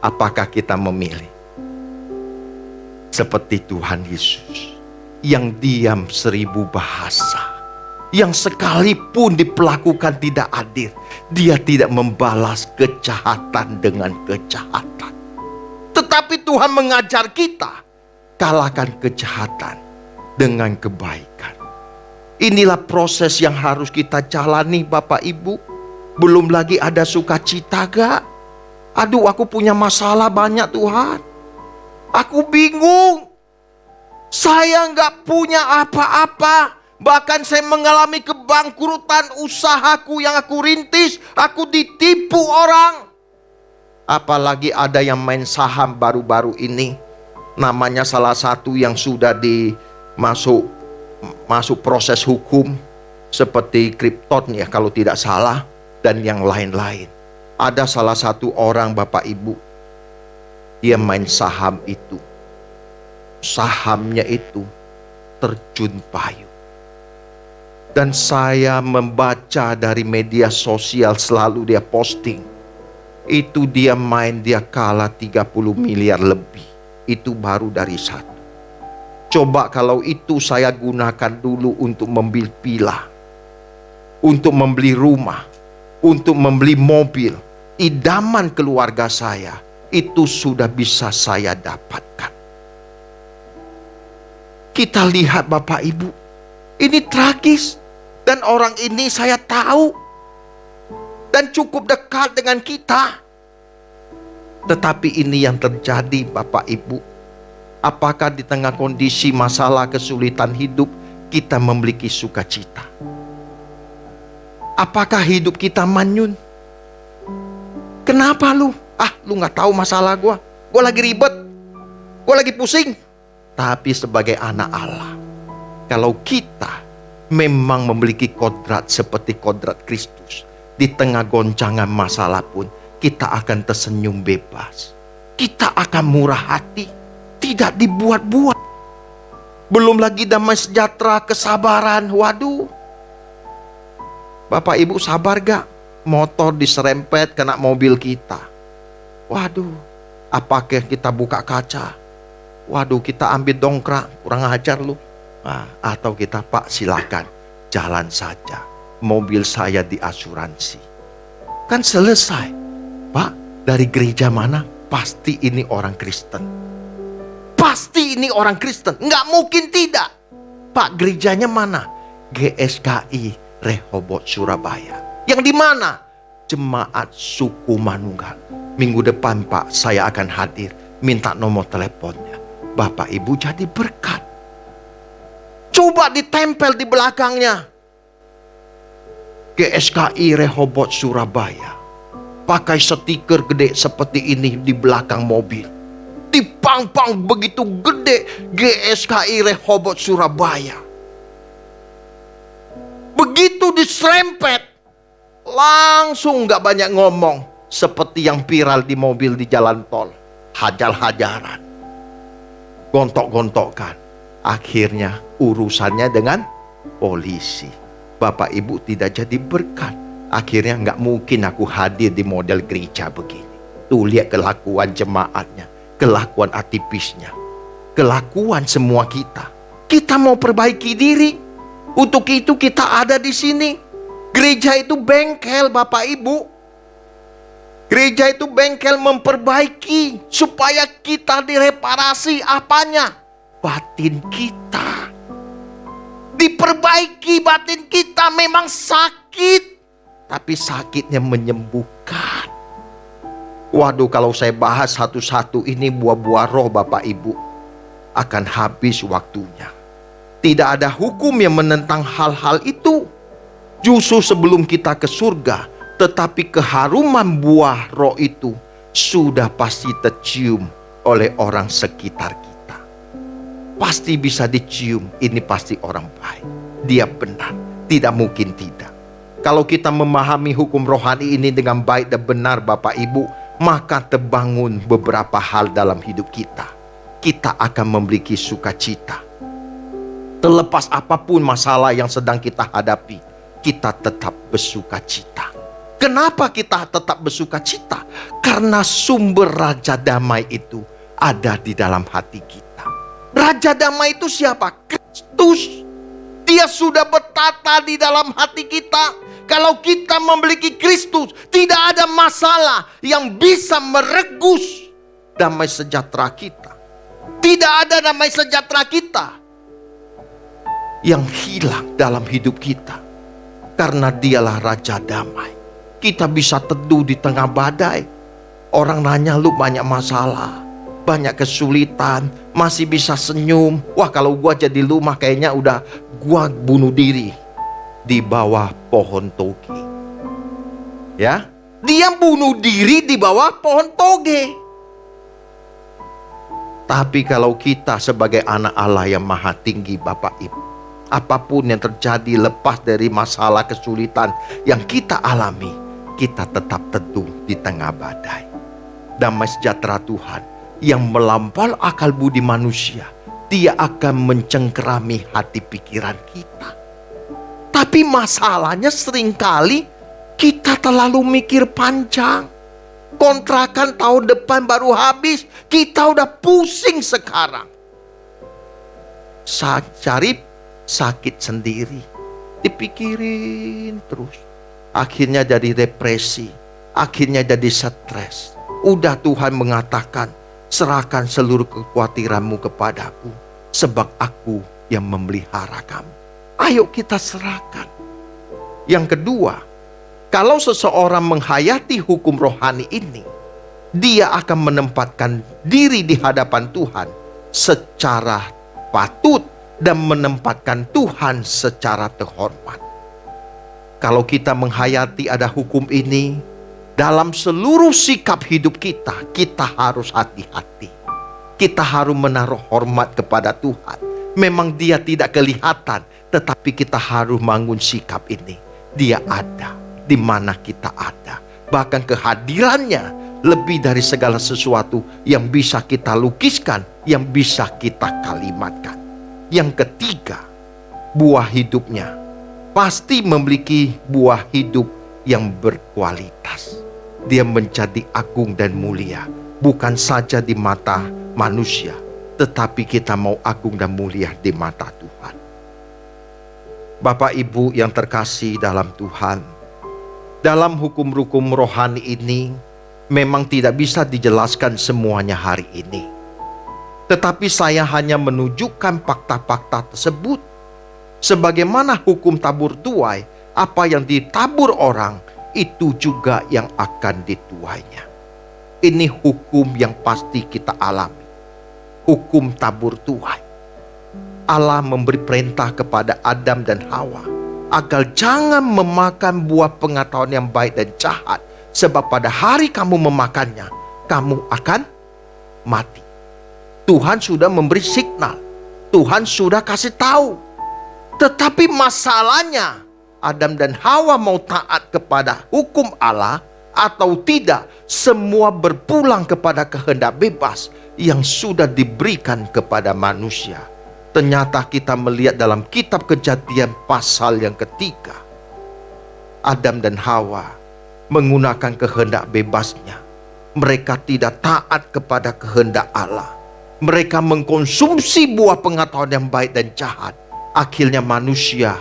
Apakah kita memilih seperti Tuhan Yesus yang diam 1000 bahasa, yang sekalipun diperlakukan tidak adil, dia tidak membalas kejahatan dengan kejahatan. Tetapi Tuhan mengajar kita, kalahkan kejahatan dengan kebaikan. Inilah proses yang harus kita jalani Bapak Ibu. Belum lagi ada sukacita gak? Aduh, aku punya masalah banyak Tuhan, aku bingung, saya gak punya apa-apa. Bahkan saya mengalami kebangkrutan usahaku yang aku rintis. Aku ditipu orang. Apalagi ada yang main saham baru-baru ini. Namanya salah satu yang sudah masuk proses hukum. Seperti Krypton ya kalau tidak salah. Dan yang lain-lain. Ada salah satu orang Bapak Ibu. Dia main saham itu. Sahamnya itu terjun payung. Dan saya membaca dari media sosial selalu dia posting. Itu dia main, dia kalah 30 miliar lebih. Itu baru dari satu. Coba kalau itu saya gunakan dulu untuk membeli villa, untuk membeli rumah, untuk membeli mobil, idaman keluarga saya, itu sudah bisa saya dapatkan. Kita lihat Bapak Ibu, ini tragis. Dan orang ini saya tahu dan cukup dekat dengan kita. Tetapi ini yang terjadi Bapak Ibu. Apakah di tengah kondisi masalah kesulitan hidup kita memiliki sukacita? Apakah hidup kita manyun? Kenapa lu? Lu gak tahu masalah gue. Gue lagi ribet. Gue lagi pusing. Tapi sebagai anak Allah, kalau kita memang memiliki kodrat seperti kodrat Kristus, di tengah goncangan masalah pun kita akan tersenyum bebas. Kita akan murah hati, tidak dibuat-buat. Belum lagi damai sejahtera, kesabaran. Waduh, Bapak Ibu sabar gak? Motor diserempet kena mobil kita. Waduh, apakah kita buka kaca? Waduh, kita ambil dongkrak, kurang ajar lu. Atau kita, Pak silakan, jalan saja. Mobil saya diasuransi. Kan selesai. Pak, dari gereja mana? Pasti ini orang Kristen. Pasti ini orang Kristen. Nggak mungkin tidak. Pak, gerejanya mana? GSKI Rehoboth Surabaya. Yang di mana? Jemaat Suku Manunggal. Minggu depan Pak, saya akan hadir. Minta nomor teleponnya. Bapak Ibu jadi berkat. Coba ditempel di belakangnya. GSKI Rehoboth Surabaya. Pakai stiker gede seperti ini di belakang mobil. Dipang-pang begitu gede GSKI Rehoboth Surabaya. Begitu diserempet, langsung gak banyak ngomong. Seperti yang viral di mobil di jalan tol. Hajar-hajaran. Gontok-gontokan. Akhirnya urusannya dengan polisi. Bapak Ibu tidak jadi berkat. Akhirnya gak mungkin aku hadir di model gereja begini. Tuh lihat kelakuan jemaatnya, kelakuan aktivisnya, kelakuan semua kita. Kita mau perbaiki diri. Untuk itu kita ada di sini. Gereja itu bengkel Bapak Ibu. Gereja itu bengkel memperbaiki supaya kita direparasi apanya? Batin kita. Diperbaiki batin kita, memang sakit, tapi sakitnya menyembuhkan. Waduh, kalau saya bahas satu-satu ini buah-buah roh Bapak Ibu, akan habis waktunya. Tidak ada hukum yang menentang hal-hal itu. Justru sebelum kita ke surga, tetapi keharuman buah roh itu sudah pasti tercium oleh orang sekitar kita. Pasti bisa dicium, ini pasti orang baik. Dia benar, tidak mungkin tidak. Kalau kita memahami hukum rohani ini dengan baik dan benar Bapak Ibu, maka terbangun beberapa hal dalam hidup kita. Kita akan memiliki sukacita. Terlepas apapun masalah yang sedang kita hadapi, kita tetap bersukacita. Kenapa kita tetap bersukacita? Karena sumber Raja Damai itu ada di dalam hati kita. Raja Damai itu siapa? Kristus. Dia sudah bertata di dalam hati kita. Kalau kita memiliki Kristus, tidak ada masalah yang bisa meregus damai sejahtera kita. Tidak ada damai sejahtera kita yang hilang dalam hidup kita. Karena dialah Raja Damai. Kita bisa teduh di tengah badai. Orang nanya lu banyak masalah, banyak kesulitan, masih bisa senyum. Wah, kalau gua jadi lu mah kayaknya udah gua bunuh diri di bawah pohon toge. Ya, dia bunuh diri di bawah pohon toge. Tapi kalau kita sebagai anak Allah yang maha tinggi Bapak Ibu, apapun yang terjadi lepas dari masalah kesulitan yang kita alami, kita tetap teduh di tengah badai. Damai sejahtera Tuhan yang melampaui akal budi manusia, Dia akan mencengkerami hati pikiran kita. Tapi masalahnya seringkali kita terlalu mikir panjang. Kontrakan tahun depan baru habis, kita udah pusing sekarang. Cari sakit sendiri, dipikirin terus. Akhirnya jadi depresi, akhirnya jadi stres. Udah Tuhan mengatakan, serahkan seluruh kekhawatiranmu kepadaku, sebab aku yang memelihara kamu. Ayo kita serahkan. Yang kedua, kalau seseorang menghayati hukum rohani ini, dia akan menempatkan diri di hadapan Tuhan secara patut dan menempatkan Tuhan secara terhormat. Kalau kita menghayati ada hukum ini, dalam seluruh sikap hidup kita, kita harus hati-hati. Kita harus menaruh hormat kepada Tuhan. Memang Dia tidak kelihatan, tetapi kita harus bangun sikap ini. Dia ada di mana kita ada. Bahkan kehadirannya lebih dari segala sesuatu yang bisa kita lukiskan, yang bisa kita kalimatkan. Yang ketiga, buah hidupnya pasti memiliki buah hidup yang berkualitas. Dia menjadi agung dan mulia, bukan saja di mata manusia, tetapi kita mau agung dan mulia di mata Tuhan. Bapak Ibu yang terkasih dalam Tuhan, dalam hukum-hukum rohani ini memang tidak bisa dijelaskan semuanya hari ini. Tetapi saya hanya menunjukkan fakta-fakta tersebut. Sebagaimana hukum tabur tuai, apa yang ditabur orang, itu juga yang akan dituainya. Ini hukum yang pasti kita alami. Hukum tabur tuai. Allah memberi perintah kepada Adam dan Hawa agar jangan memakan buah pengetahuan yang baik dan jahat, sebab pada hari kamu memakannya, kamu akan mati. Tuhan sudah memberi signal, Tuhan sudah kasih tahu. Tetapi masalahnya, Adam dan Hawa mau taat kepada hukum Allah atau tidak, semua berpulang kepada kehendak bebas yang sudah diberikan kepada manusia. Ternyata kita melihat dalam kitab Kejadian pasal yang ketiga, Adam dan Hawa menggunakan kehendak bebasnya. Mereka tidak taat kepada kehendak Allah. Mereka mengkonsumsi buah pengetahuan yang baik dan jahat. Akhirnya manusia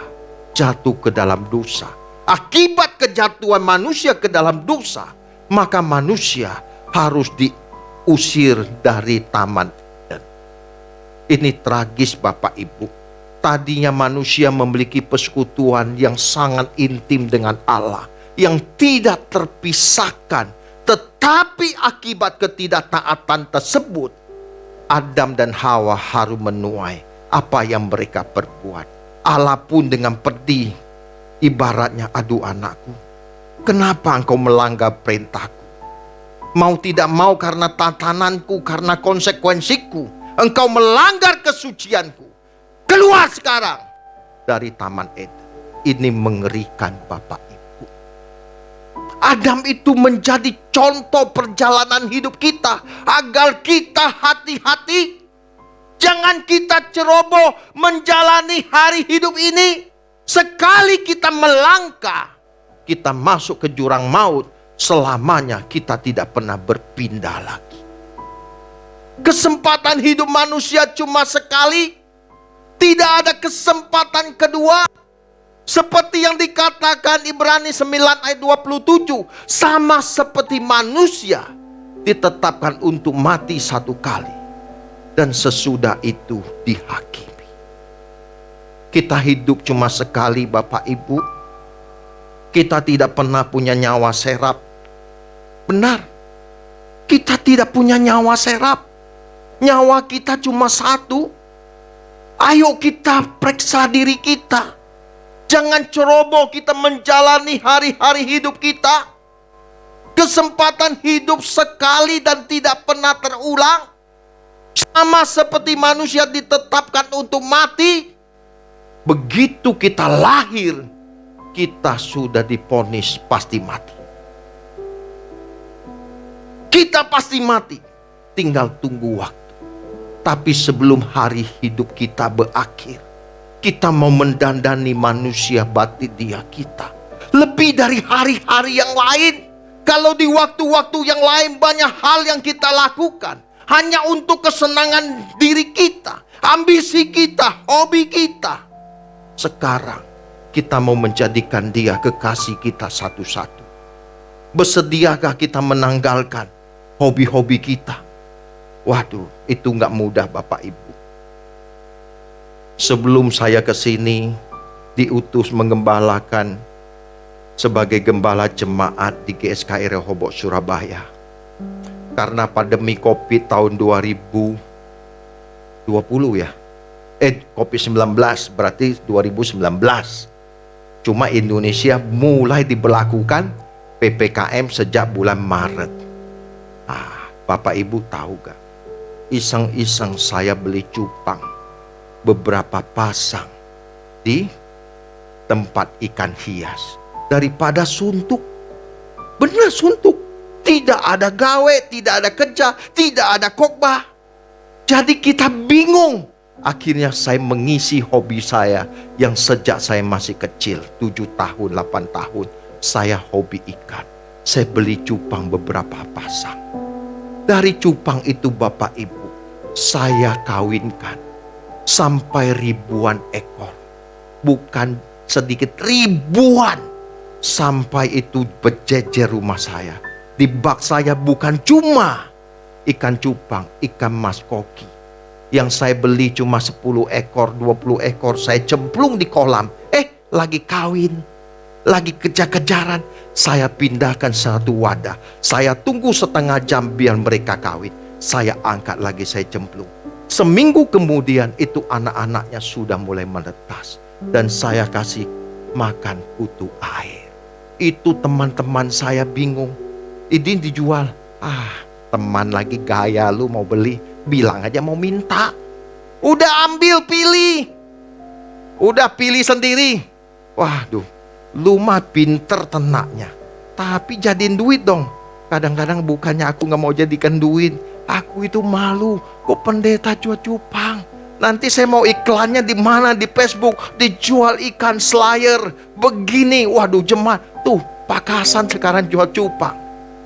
jatuh ke dalam dosa. Akibat kejatuhan manusia ke dalam dosa, maka manusia harus diusir dari taman Eden. Ini tragis Bapak Ibu. Tadinya manusia memiliki persekutuan yang sangat intim dengan Allah, yang tidak terpisahkan. Tetapi akibat ketidaktaatan tersebut, Adam dan Hawa harus menuai apa yang mereka perbuat. Allah pun dengan pedih, ibaratnya, aduh anakku, kenapa engkau melanggar perintahku? Mau tidak mau karena tatananku, karena konsekuensiku, engkau melanggar kesucianku. Keluar sekarang dari taman Eden. Ini mengerikan Bapak Ibu. Adam itu menjadi contoh perjalanan hidup kita, agar kita hati-hati. Jangan kita ceroboh menjalani hari hidup ini. Sekali kita melangkah, kita masuk ke jurang maut, selamanya kita tidak pernah berpindah lagi. Kesempatan hidup manusia cuma sekali. Tidak ada kesempatan kedua. Seperti yang dikatakan Ibrani 9 ayat 27. Sama seperti manusia ditetapkan untuk mati satu kali, dan sesudah itu dihakimi. Kita hidup cuma sekali Bapak Ibu. Kita tidak pernah punya nyawa serap. Benar, kita tidak punya nyawa serap. Nyawa kita cuma satu. Ayo kita periksa diri kita. Jangan ceroboh kita menjalani hari-hari hidup kita. Kesempatan hidup sekali dan tidak pernah terulang. Sama seperti manusia ditetapkan untuk mati, begitu kita lahir, kita sudah divonis pasti mati. Kita pasti mati, tinggal tunggu waktu. Tapi sebelum hari hidup kita berakhir, kita mau mendandani manusia batin dia kita. Lebih dari hari-hari yang lain. Kalau di waktu-waktu yang lain banyak hal yang kita lakukan hanya untuk kesenangan diri kita, ambisi kita, hobi kita. Sekarang kita mau menjadikan dia kekasih kita satu-satu. Bersediakah kita menanggalkan hobi-hobi kita? Waduh, itu gak mudah Bapak Ibu. Sebelum saya ke sini diutus menggembalakan sebagai gembala jemaat di GSKI Rehoboth Surabaya. Karena pandemi Covid tahun 2020 ya. Covid-19 berarti 2019. Cuma Indonesia mulai diberlakukan PPKM sejak bulan Maret. Bapak Ibu tahu gak? Iseng-iseng saya beli cupang beberapa pasang di tempat ikan hias daripada suntuk. Benar suntuk. Tidak ada gawe, tidak ada kerja, tidak ada khotbah. Jadi kita bingung. Akhirnya saya mengisi hobi saya yang sejak saya masih kecil, 7 tahun, 8 tahun. Saya hobi ikan. Saya beli cupang beberapa pasang. Dari cupang itu Bapak Ibu, saya kawinkan sampai ribuan ekor. Bukan sedikit, ribuan. Sampai itu berjejer rumah saya. Di bak saya bukan cuma ikan cupang, ikan mas koki. Yang saya beli cuma 10 ekor, 20 ekor. Saya cemplung di kolam. Lagi kawin, lagi kejar-kejaran. Saya pindahkan satu wadah. Saya tunggu setengah jam biar mereka kawin. Saya angkat lagi, saya cemplung. Seminggu kemudian itu anak-anaknya sudah mulai menetas. Dan saya kasih makan kutu air. Itu teman-teman saya bingung. Ini dijual. Teman lagi gaya, lu mau beli, bilang aja mau minta. Udah ambil, pilih. Udah pilih sendiri. Waduh, lu mah pinter tenaknya. Tapi jadiin duit dong. Kadang-kadang bukannya aku gak mau jadikan duit, aku itu malu. Kok pendeta jual cupang? Nanti saya mau iklannya di mana, di Facebook, dijual ikan slayer begini. Waduh, jemaat tuh Pak Hasan sekarang jual cupang.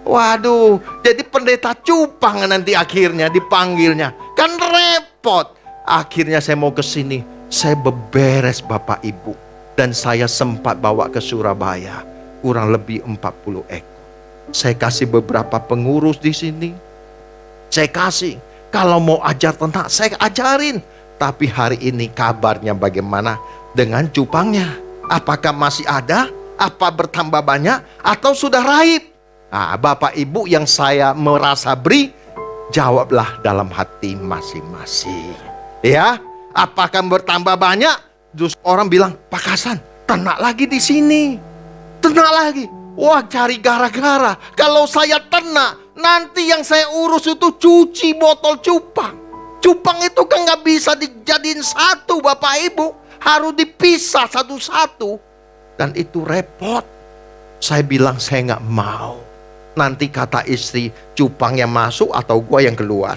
Waduh, jadi pendeta cupang nanti akhirnya dipanggilnya. Kan repot. Akhirnya saya mau ke sini, saya beberes Bapak Ibu. Dan saya sempat bawa ke Surabaya kurang lebih 40 ekor. Saya kasih beberapa pengurus di sini. Saya kasih, kalau mau ajar ternak saya ajarin. Tapi hari ini kabarnya bagaimana dengan cupangnya? Apakah masih ada? Apa bertambah banyak? Atau sudah raib? Bapak Ibu yang saya merasa beri, jawablah dalam hati masing-masing. Ya, apakah bertambah banyak? Terus orang bilang, Pak Hasan, ternak lagi di sini. Ternak lagi. Wah, cari gara-gara. Kalau saya ternak, nanti yang saya urus itu cuci botol cupang. Cupang itu kan gak bisa dijadiin satu Bapak Ibu. Harus dipisah satu-satu. Dan itu repot. Saya bilang saya gak mau. Nanti kata istri, cupang yang masuk atau gua yang keluar.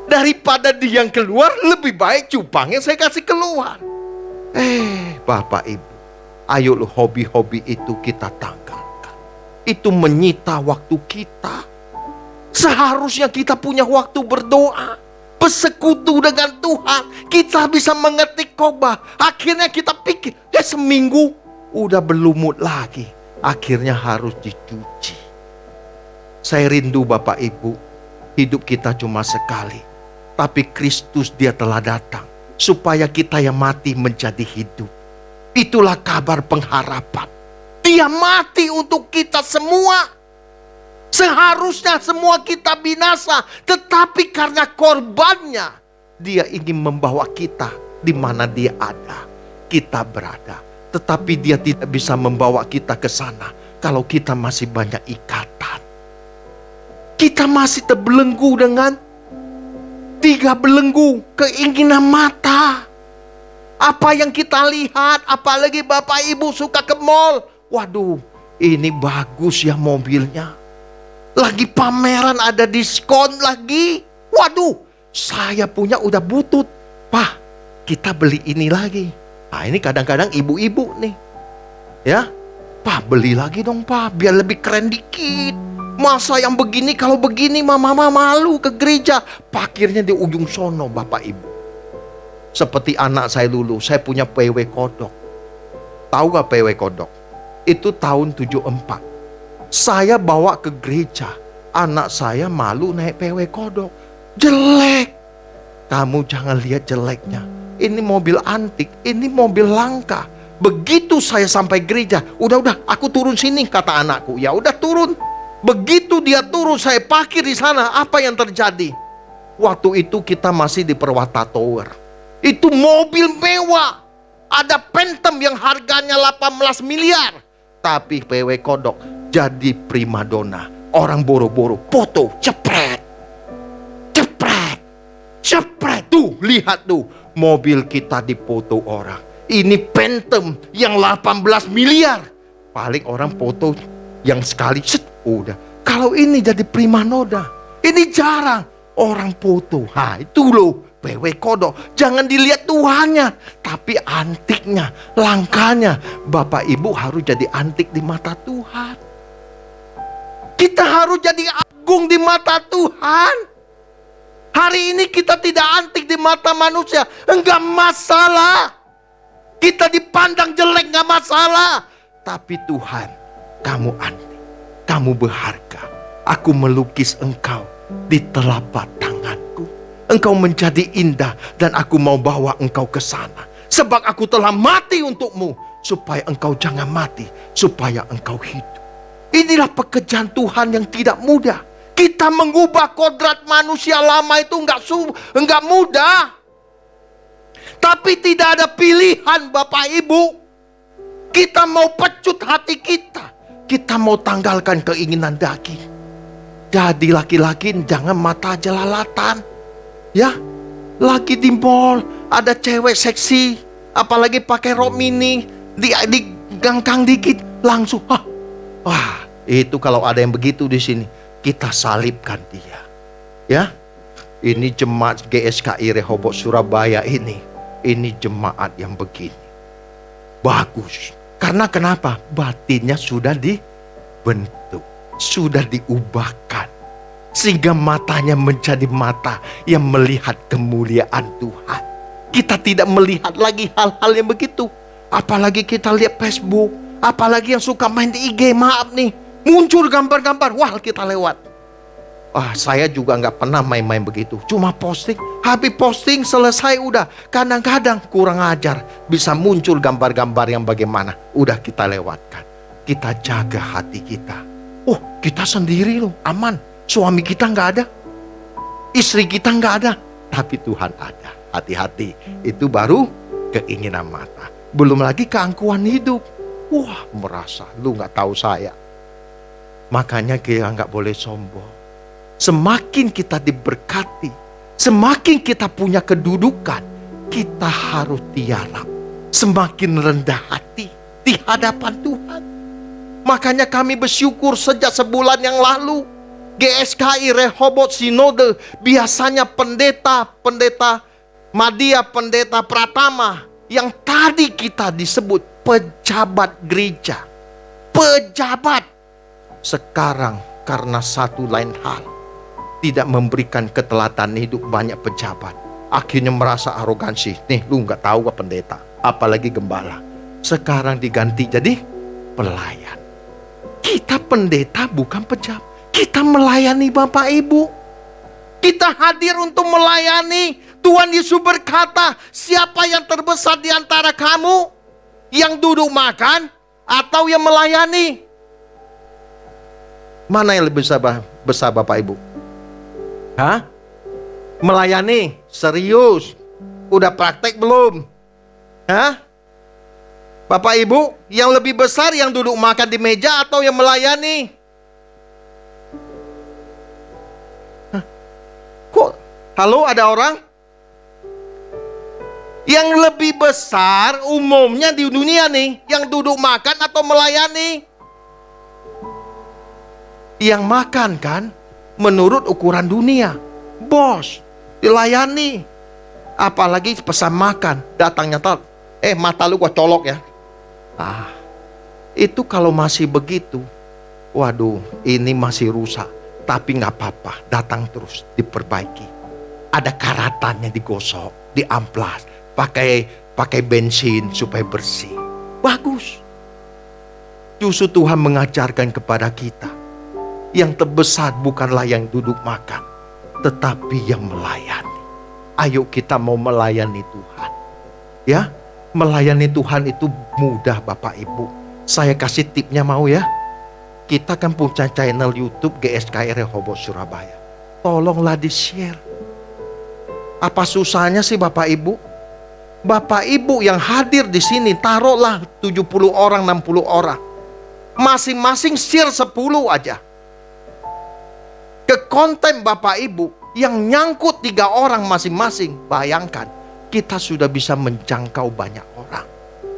Daripada dia yang keluar, lebih baik cupangnya saya kasih keluar. Bapak Ibu, ayo hobi-hobi itu kita tanggalkan. Itu menyita waktu kita. Seharusnya kita punya waktu berdoa, bersekutu dengan Tuhan. Kita bisa mengetik khotbah. Akhirnya kita pikir, seminggu udah berlumut lagi. Akhirnya harus dicuci. Saya rindu Bapak Ibu, hidup kita cuma sekali. Tapi Kristus dia telah datang supaya kita yang mati menjadi hidup. Itulah kabar pengharapan. Dia mati untuk kita semua. Seharusnya semua kita binasa, tetapi karena korbannya, dia ingin membawa kita di mana dia ada. Kita berada, tetapi dia tidak bisa membawa kita ke sana kalau kita masih banyak ikatan. Kita masih terbelenggu dengan 3 belenggu keinginan mata. Apa yang kita lihat, apalagi Bapak Ibu suka ke mall. Waduh, ini bagus ya mobilnya. Lagi pameran ada diskon lagi. Waduh, saya punya udah butut. Pak, kita beli ini lagi. Ini kadang-kadang ibu-ibu nih. Ya, Pak beli lagi dong Pak, biar lebih keren dikit. Masa yang begini, kalau begini mama malu ke gereja. Parkirnya di ujung sono Bapak Ibu. Seperti anak saya dulu, saya punya PW kodok. Tahu gak PW kodok? Itu tahun 74. Saya bawa ke gereja. Anak saya malu naik PW kodok. Jelek. Kamu jangan lihat jeleknya. Ini mobil antik, ini mobil langka. Begitu saya sampai gereja, udah aku turun sini kata anakku. Ya udah turun. Begitu dia turun, saya parkir di sana. Apa yang terjadi? Waktu itu kita masih di Perwata Tower. Itu mobil mewah. Ada Phantom yang harganya 18 miliar. Tapi PW Kodok jadi primadona. Orang boro-boro foto, cepret. Cepret. Cepret. Tuh, lihat tuh. Mobil kita dipoto orang. Ini Phantom yang 18 miliar. Paling orang foto yang sekali, set, udah. Kalau ini jadi primadona. Ini jarang orang foto. Ha, itu loh. PW Kodok, jangan dilihat Tuhannya, tapi antiknya, langkanya. Bapak Ibu harus jadi antik di mata Tuhan. Kita harus jadi agung di mata Tuhan. Hari ini kita tidak antik di mata manusia, enggak masalah. Kita dipandang jelek enggak masalah. Tapi Tuhan, kamu antik, kamu berharga. Aku melukis engkau di telapak tanganku. Engkau menjadi indah dan aku mau bawa engkau ke sana. Sebab aku telah mati untukmu, supaya engkau jangan mati, supaya engkau hidup. Inilah pekerjaan Tuhan yang tidak mudah. Kita mengubah kodrat manusia lama itu enggak mudah. Tapi tidak ada pilihan Bapak Ibu. Kita mau pecut hati kita. Kita mau tanggalkan keinginan daging. Jadi laki-laki jangan mata jelalatan. Ya, lagi di mall ada cewek seksi, apalagi pakai rok mini, digangkang dikit langsung. Wah, itu kalau ada yang begitu di sini, kita salibkan dia. Ya, ini jemaat GSKI Rehoboth Surabaya ini jemaat yang begini. Bagus. Karena kenapa? Batinnya sudah dibentuk, sudah diubahkan. Sehingga matanya menjadi mata yang melihat kemuliaan Tuhan. Kita tidak melihat lagi hal-hal yang begitu. Apalagi kita lihat Facebook. Apalagi yang suka main di IG. Maaf nih, muncul gambar-gambar. Wah, kita lewat. Saya juga gak pernah main-main begitu. Cuma posting. Habis posting selesai udah. Kadang-kadang kurang ajar. Bisa muncul gambar-gambar yang bagaimana. Udah kita lewatkan. Kita jaga hati kita. Oh, kita sendiri loh, aman. Suami kita nggak ada, istri kita nggak ada, tapi Tuhan ada. Hati-hati, itu baru keinginan mata. Belum lagi keangkuhan hidup. Wah, merasa lu nggak tahu saya. Makanya kita nggak boleh sombong. Semakin kita diberkati, semakin kita punya kedudukan, kita harus tiarap. Semakin rendah hati di hadapan Tuhan. Makanya kami bersyukur sejak sebulan yang lalu. GSKI Rehoboth Sinode, biasanya pendeta Madia, pendeta Pratama, yang tadi kita disebut pejabat gereja. Pejabat. Sekarang karena satu lain hal, tidak memberikan keteladanan hidup banyak pejabat. Akhirnya merasa arogansi. Nih, lu gak tahu apa pendeta, apalagi gembala. Sekarang diganti jadi pelayan. Kita pendeta bukan pejabat. Kita melayani Bapak Ibu. Kita hadir untuk melayani. Tuhan Yesus berkata, siapa yang terbesar di antara kamu? Yang duduk makan atau yang melayani? Mana yang lebih besar Bapak Ibu? Hah? Melayani? Serius? Udah praktek belum? Hah? Bapak Ibu, yang lebih besar yang duduk makan di meja atau yang melayani? Halo, ada orang? Yang lebih besar umumnya di dunia nih, yang duduk makan atau melayani? Yang makan kan, menurut ukuran dunia. Bos, dilayani. Apalagi pesan makan, datangnya mata lu gua colok ya. Itu kalau masih begitu, waduh, ini masih rusak. Tapi gak apa-apa, datang terus, diperbaiki. Ada karatannya digosok, diamplas, pakai bensin supaya bersih. Bagus. Justru Tuhan mengajarkan kepada kita, yang terbesar bukanlah yang duduk makan, tetapi yang melayani. Ayo kita mau melayani Tuhan. Ya, melayani Tuhan itu mudah Bapak Ibu. Saya kasih tipnya mau ya. Kita kan punya channel YouTube GSKI Rehoboth Surabaya. Tolonglah di-share. Apa susahnya sih Bapak Ibu? Bapak Ibu yang hadir di sini, taruhlah 70 orang, 60 orang. Masing-masing share 10 aja. Ke konten Bapak Ibu yang nyangkut 3 orang masing-masing. Bayangkan, kita sudah bisa menjangkau banyak orang.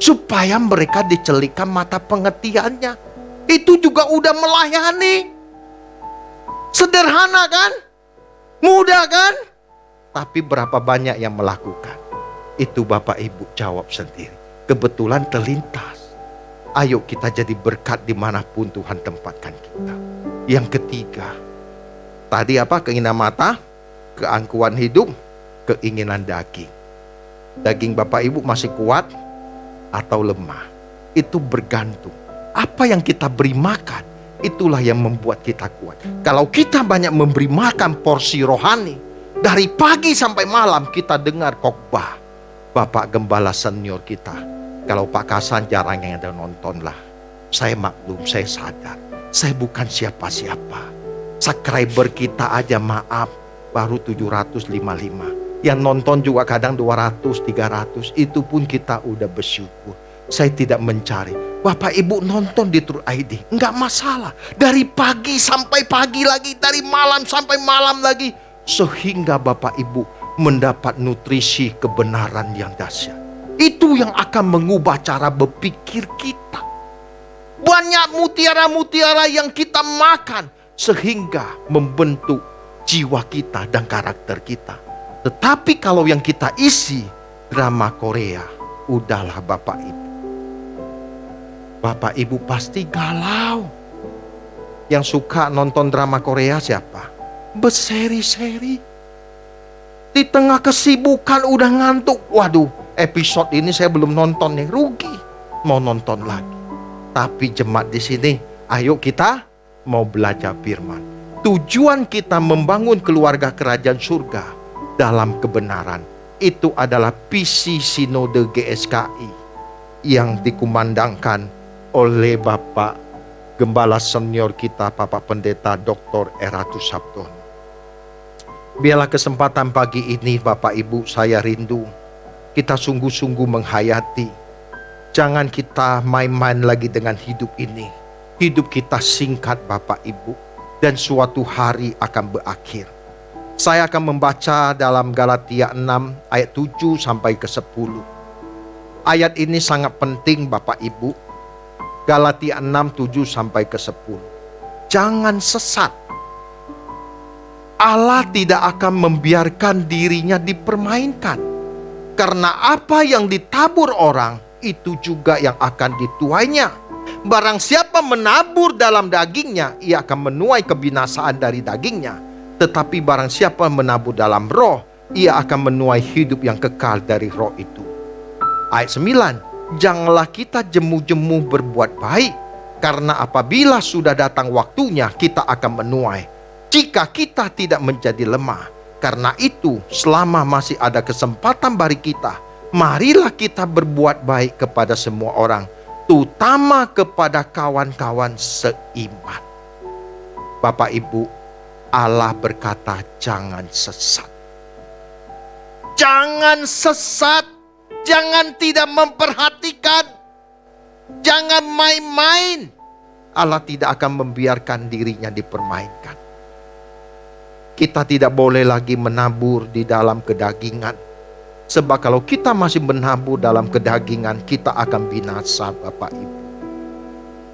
Supaya mereka dicelikkan mata pengertiannya. Itu juga udah melayani. Sederhana kan? Mudah kan? Tapi berapa banyak yang melakukan? Itu Bapak Ibu jawab sendiri. Kebetulan terlintas. Ayo kita jadi berkat dimanapun Tuhan tempatkan kita. Yang ketiga, tadi apa? Keinginan mata, keangkuhan hidup, keinginan daging. Daging Bapak Ibu masih kuat atau lemah? Itu bergantung. Apa yang kita beri makan, itulah yang membuat kita kuat. Kalau kita banyak memberi makan porsi rohani, dari pagi sampai malam kita dengar khotbah Bapak Gembala senior kita. Kalau Pak Kasan jarang yang ada nonton lah. Saya maklum, saya sadar. Saya bukan siapa-siapa. Subscriber kita aja maaf, baru 755. Yang nonton juga kadang 200, 300. Itu pun kita udah bersyukur. Saya tidak mencari. Bapak Ibu nonton di True ID, enggak masalah. Dari pagi sampai pagi lagi, dari malam sampai malam lagi. Sehingga Bapak Ibu mendapat nutrisi kebenaran yang dahsyat. Itu yang akan mengubah cara berpikir kita. Banyak mutiara-mutiara yang kita makan sehingga membentuk jiwa kita dan karakter kita. Tetapi kalau yang kita isi drama Korea, udahlah Bapak Ibu. Bapak Ibu pasti galau. Yang suka nonton drama Korea siapa? Berseri-seri. Di tengah kesibukan udah ngantuk. Waduh, episode ini saya belum nonton nih, rugi. Mau nonton lagi. Tapi jemaat di sini, ayo kita mau belajar firman. Tujuan kita membangun keluarga kerajaan surga dalam kebenaran. Itu adalah visi Sinode GSKI yang dikumandangkan oleh Bapak Gembala senior kita, Bapak Pendeta Dr. Eratus Sabtono. Biarlah kesempatan pagi ini Bapak Ibu, saya rindu kita sungguh-sungguh menghayati. Jangan kita main-main lagi dengan hidup ini. Hidup kita singkat Bapak Ibu, dan suatu hari akan berakhir. Saya akan membaca dalam Galatia 6 ayat 7 sampai ke 10. Ayat ini sangat penting Bapak Ibu. Galatia 6, 7 sampai ke 10. Jangan sesat. Allah tidak akan membiarkan dirinya dipermainkan. Karena apa yang ditabur orang, itu juga yang akan dituainya. Barang siapa menabur dalam dagingnya, ia akan menuai kebinasaan dari dagingnya. Tetapi barang siapa menabur dalam roh, ia akan menuai hidup yang kekal dari roh itu. Ayat 9, janganlah kita jemu-jemu berbuat baik, karena apabila sudah datang waktunya, kita akan menuai. Jika kita tidak menjadi lemah. Karena itu, selama masih ada kesempatan bagi kita, marilah kita berbuat baik kepada semua orang, terutama kepada kawan-kawan seiman. Bapak Ibu, Allah berkata jangan sesat. Jangan sesat, jangan tidak memperhatikan, jangan main-main. Allah tidak akan membiarkan dirinya dipermainkan. Kita tidak boleh lagi menabur di dalam kedagingan. Sebab kalau kita masih menabur dalam kedagingan, kita akan binasa Bapak Ibu.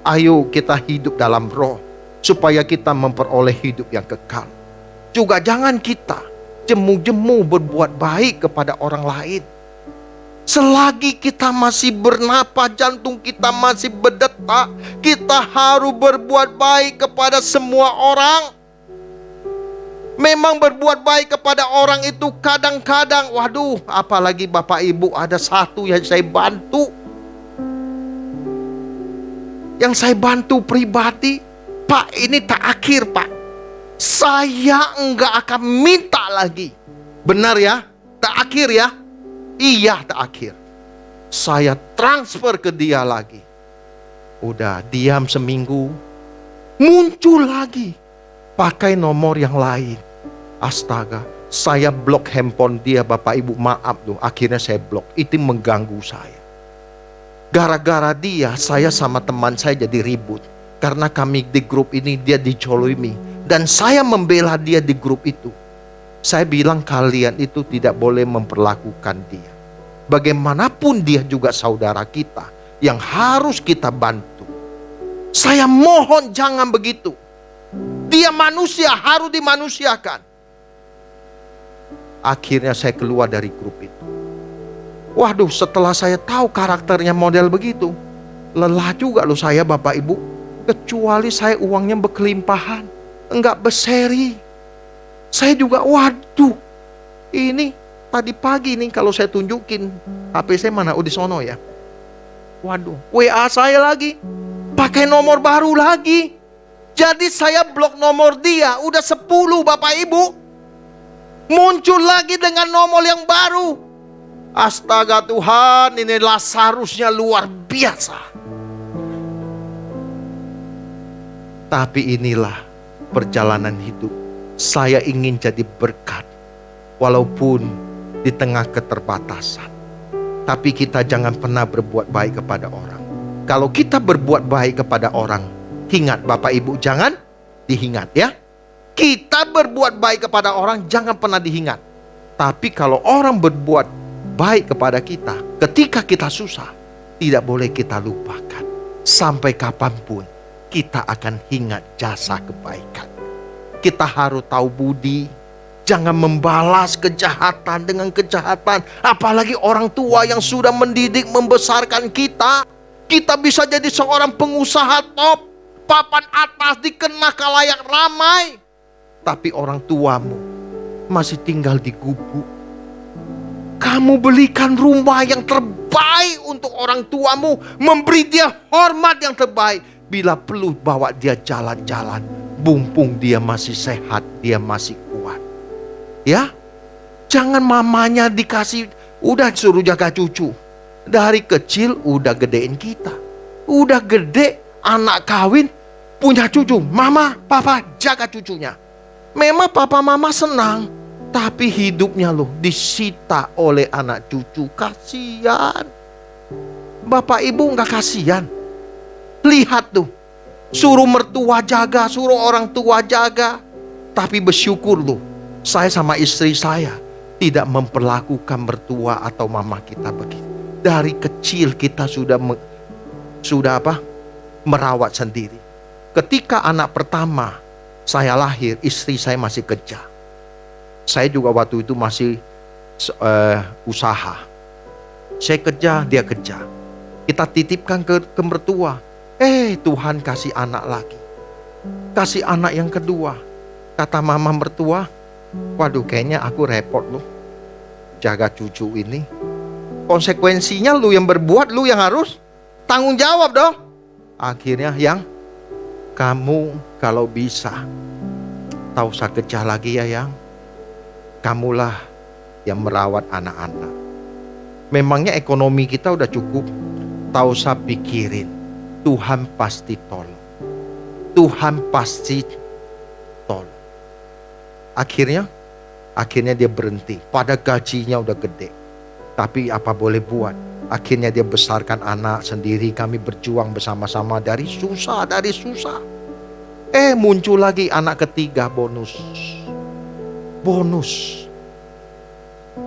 Ayo kita hidup dalam roh, supaya kita memperoleh hidup yang kekal. Juga jangan kita jemu-jemu berbuat baik kepada orang lain. Selagi kita masih bernapas, jantung kita masih berdetak, kita harus berbuat baik kepada semua orang. Memang berbuat baik kepada orang itu kadang-kadang, waduh, apalagi Bapak Ibu ada satu yang saya bantu. Yang saya bantu pribadi, Pak ini tak akhir Pak. Saya enggak akan minta lagi. Benar ya? Tak akhir ya? Iya tak akhir. Saya transfer ke dia lagi. Udah diam seminggu, muncul lagi. Pakai nomor yang lain. Astaga, Saya blok handphone dia, Bapak Ibu, maaf loh. Akhirnya saya blok. Itu mengganggu saya. Gara-gara dia, saya sama teman saya jadi ribut. Karena kami di grup ini, dia dicolomi. Dan saya membela dia di grup itu. Saya bilang kalian itu tidak boleh memperlakukan dia. Bagaimanapun dia juga saudara kita yang harus kita bantu. Saya mohon jangan begitu. Dia manusia, harus dimanusiakan. Akhirnya saya keluar dari grup itu. Waduh, setelah saya tahu karakternya model begitu, lelah juga loh saya, Bapak Ibu. Kecuali saya uangnya berkelimpahan, enggak berseri. Saya juga, waduh, ini tadi pagi nih kalau saya tunjukin HP saya mana, di sono ya. Waduh, WA saya lagi pakai nomor baru lagi. Jadi saya blok nomor dia, udah 10 Bapak Ibu. Muncul lagi dengan nomor yang baru. Astaga Tuhan, ini Lazarusnya luar biasa. Tapi inilah perjalanan hidup. Saya ingin jadi berkat, walaupun di tengah keterbatasan. Tapi kita jangan pernah berbuat baik kepada orang. Kalau kita berbuat baik kepada orang, ingat Bapak Ibu, jangan diingat ya. Kita berbuat baik kepada orang, jangan pernah diingat. Tapi kalau orang berbuat baik kepada kita, ketika kita susah, tidak boleh kita lupakan. Sampai kapanpun kita akan ingat jasa kebaikan. Kita harus tahu budi. Jangan membalas kejahatan dengan kejahatan. Apalagi orang tua yang sudah mendidik, membesarkan kita. Kita bisa jadi seorang pengusaha top, papan atas, dikenal khalayak ramai. Tapi orang tuamu masih tinggal di gubuk. Kamu belikan rumah yang terbaik untuk orang tuamu, memberi dia hormat yang terbaik. Bila perlu bawa dia jalan-jalan, mumpung dia masih sehat, dia masih kuat. Ya, jangan mamanya dikasih, udah suruh jaga cucu. Dari kecil udah gedein kita. Udah gede, anak kawin, punya cucu. Mama, papa jaga cucunya. Memang papa mama senang, tapi hidupnya loh disita oleh anak cucu. Kasihan. Bapak ibu gak kasihan? Lihat tuh, suruh mertua jaga, suruh orang tua jaga. Tapi bersyukur loh, saya sama istri saya tidak memperlakukan mertua atau mama kita begitu. Dari kecil kita sudah merawat sendiri. Ketika anak pertama saya lahir, istri saya masih kerja. Saya juga waktu itu masih usaha. Saya kerja, dia kerja. Kita titipkan ke mertua. Tuhan kasih anak lagi. Kasih anak yang kedua. Kata mama mertua, waduh kayaknya aku repot loh jaga cucu ini. Konsekuensinya lu yang berbuat, lu yang harus tanggung jawab dong. Akhirnya yang kamu kalau bisa tak usah kerja lagi ya yang. Kamulah yang merawat anak-anak. Memangnya ekonomi kita udah cukup. Tak usah pikirin. Tuhan pasti tolong. Tuhan pasti tolong. Akhirnya dia berhenti. Pada gajinya udah gede. Tapi apa boleh buat. Akhirnya dia besarkan anak sendiri. Kami berjuang bersama-sama dari susah. Muncul lagi anak ketiga, bonus.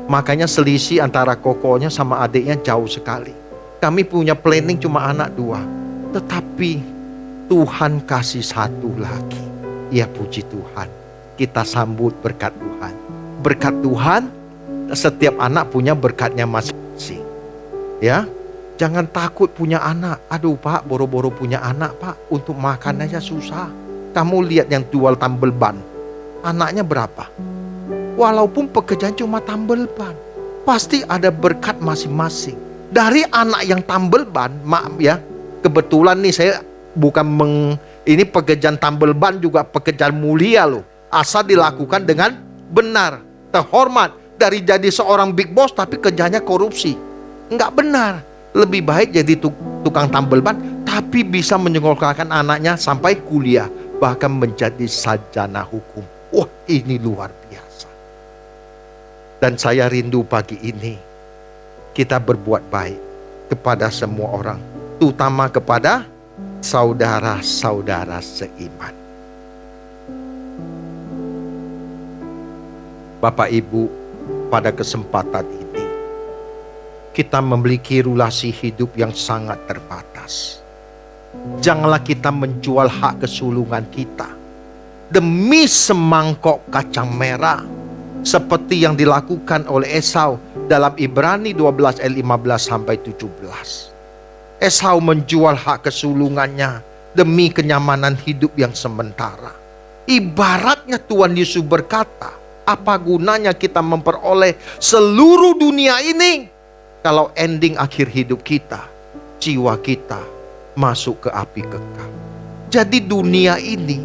Makanya selisih antara kokonya sama adiknya jauh sekali. Kami punya planning cuma anak 2. Tetapi Tuhan kasih 1 lagi. Ya puji Tuhan. Kita sambut berkat Tuhan. Berkat Tuhan, setiap anak punya berkatnya masing-masing. Ya, jangan takut punya anak. Aduh pak, boro-boro punya anak pak, untuk makan aja susah. Kamu lihat yang jual tambal ban, anaknya berapa? Walaupun pekerjaan cuma tambal ban, pasti ada berkat masing-masing. Dari anak yang tambal ban, maaf ya, kebetulan nih saya bukan ini pekerjaan tambal ban juga pekerjaan mulia loh. Asal dilakukan dengan benar, terhormat. Dari jadi seorang big boss tapi kerjanya korupsi, enggak benar. Lebih baik jadi tukang tambal ban, tapi bisa menyekolahkan anaknya sampai kuliah, bahkan menjadi sarjana hukum. Wah, ini luar biasa. Dan saya rindu pagi ini kita berbuat baik kepada semua orang, terutama kepada saudara-saudara seiman. Bapak Ibu, pada kesempatan ini kita memiliki relasi hidup yang sangat terbatas. Janganlah kita menjual hak kesulungan kita demi semangkok kacang merah, seperti yang dilakukan oleh Esau dalam Ibrani 12 ayat 15 sampai 17. Esau menjual hak kesulungannya demi kenyamanan hidup yang sementara. Ibaratnya Tuhan Yesus berkata, apa gunanya kita memperoleh seluruh dunia ini kalau ending akhir hidup kita, jiwa kita masuk ke api kekal. Jadi dunia ini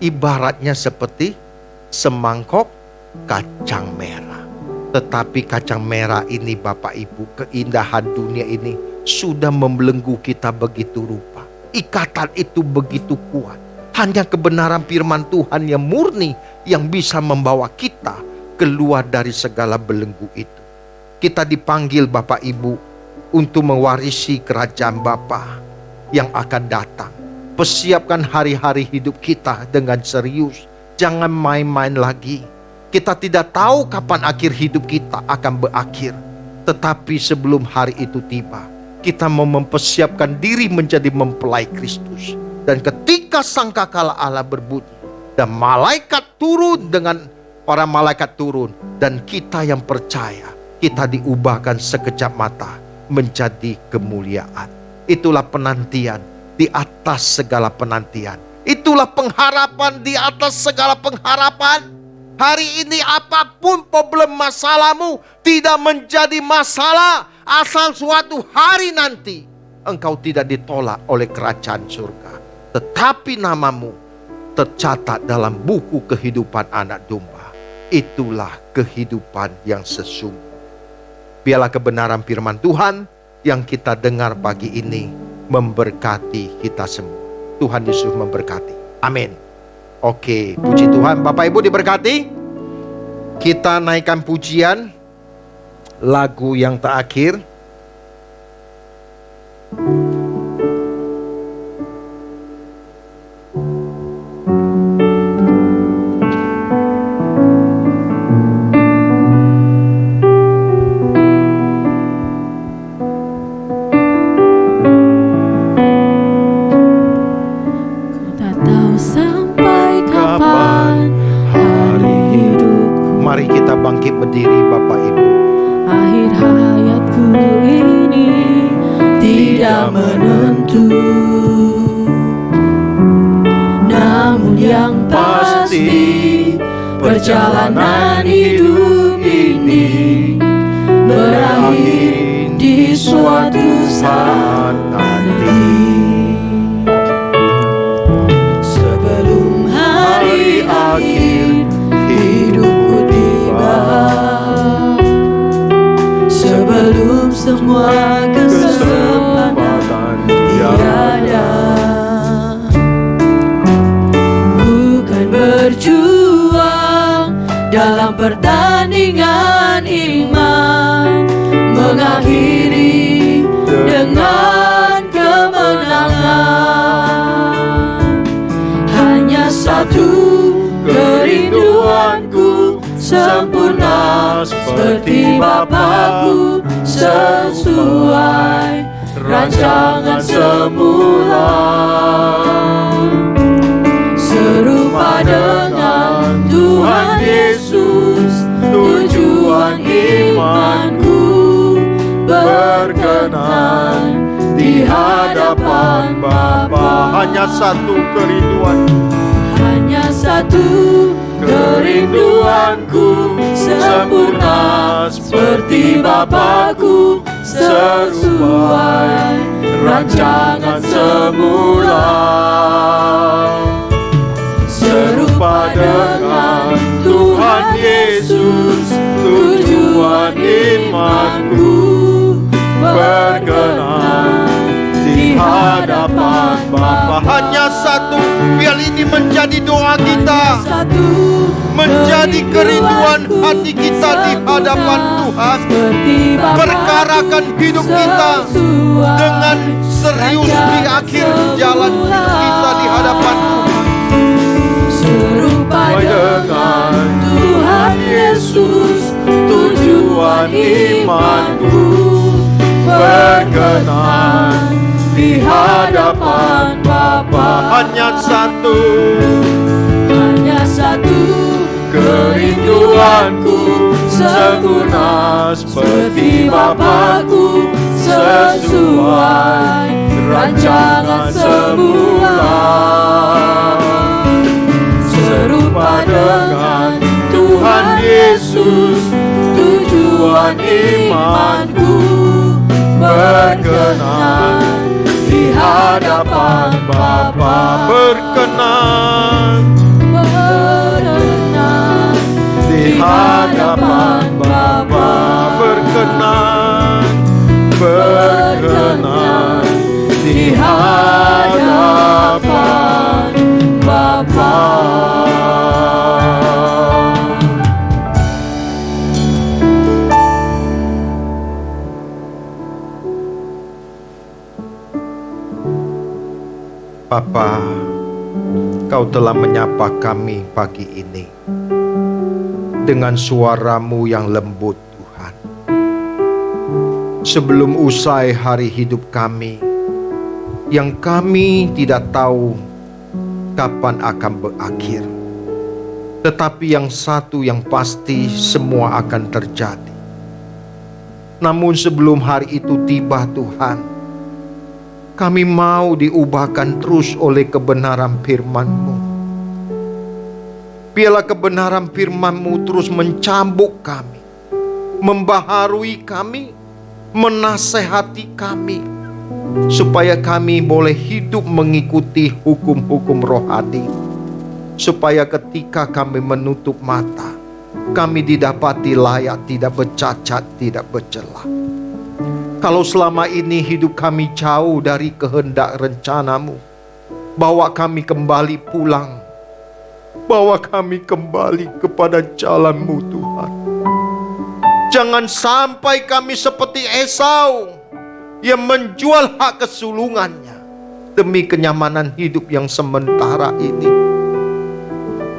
ibaratnya seperti semangkok kacang merah. Tetapi kacang merah ini Bapak Ibu, keindahan dunia ini sudah membelenggu kita begitu rupa. Ikatan itu begitu kuat. Hanya kebenaran firman Tuhan yang murni yang bisa membawa kita keluar dari segala belenggu itu. Kita dipanggil Bapak Ibu untuk mewarisi kerajaan Bapa yang akan datang. Persiapkan hari-hari hidup kita dengan serius. Jangan main-main lagi. Kita tidak tahu kapan akhir hidup kita akan berakhir. Tetapi sebelum hari itu tiba, kita mau mempersiapkan diri menjadi mempelai Kristus. Dan ketika sangkakala Allah berbunyi dan malaikat turun dengan para malaikat turun, dan kita yang percaya, kita diubahkan sekejap mata menjadi kemuliaan. Itulah penantian di atas segala penantian. Itulah pengharapan di atas segala pengharapan. Hari ini apapun problem masalahmu tidak menjadi masalah, asal suatu hari nanti engkau tidak ditolak oleh kerajaan surga, tetapi namamu tercatat dalam buku kehidupan anak domba. Itulah kehidupan yang sesungguhnya. Biarlah kebenaran firman Tuhan yang kita dengar pagi ini memberkati kita semua. Tuhan Yesus memberkati. Amin. Oke, puji Tuhan. Bapak Ibu diberkati. Kita naikkan pujian lagu yang terakhir. Bangkit berdiri Bapak Ibu. Akhir hayatku ini tidak menentu, namun yang pasti perjalanan hidup ini berakhir di suatu saat nanti. Sebelum hari akhir hidupku tiba, sebelum semua kesempatan tiada, bukan berjuang dalam pertandingan iman, mengakhiri dengan kemenangan. Hanya satu kerinduanku, sempurna seperti Bapakku, sesuai rancangan semula, serupa dengan Tuhan Yesus, tujuan imanku, berkenan di hadapan Bapa. Hanya satu kerinduanku, hanya satu kerinduanku, sempurna seperti Bapakku, sesuai rancangan semula, serupa dengan Tuhan Yesus, tujuan imanku, berkenan di hadapan Bapa. hanya satu. Biar ini menjadi doa kita, satu menjadi menjadi kerinduan hati kita di hadapan Tuhan. Perkarakan hidup kita dengan serius di akhir jalan hidup kita di hadapan Tuhan. Serupa dengan Tuhan Yesus, tujuan imanku berkenan di hadapan Bapa. Hanya satu kerinduanku, sempurna seperti Bapakku, sesuai rancangan semula. Serupa dengan Tuhan Yesus, tujuan imanku berkenan di hadapan Bapa. berkenan Di hadapan Bapa, berkenan di hadapan Bapa. Bapa, Kau telah menyapa kami pagi ini dengan suara-Mu yang lembut, Tuhan. Sebelum usai hari hidup kami, yang kami tidak tahu kapan akan berakhir, tetapi yang satu yang pasti, semua akan terjadi. Namun sebelum hari itu tiba, Tuhan, kami mau diubahkan terus oleh kebenaran firman-Mu. Biarlah kebenaran firman-Mu terus mencambuk kami, membaharui kami, menasehati kami, supaya kami boleh hidup mengikuti hukum-hukum rohani, supaya ketika kami menutup mata, kami didapati layak, tidak bercacat, tidak bercela. Kalau selama ini hidup kami jauh dari kehendak rencana-Mu, bawa kami kembali pulang, bawa kami kembali kepada jalan-Mu, Tuhan. Jangan sampai kami seperti Esau yang menjual hak kesulungannya demi kenyamanan hidup yang sementara ini.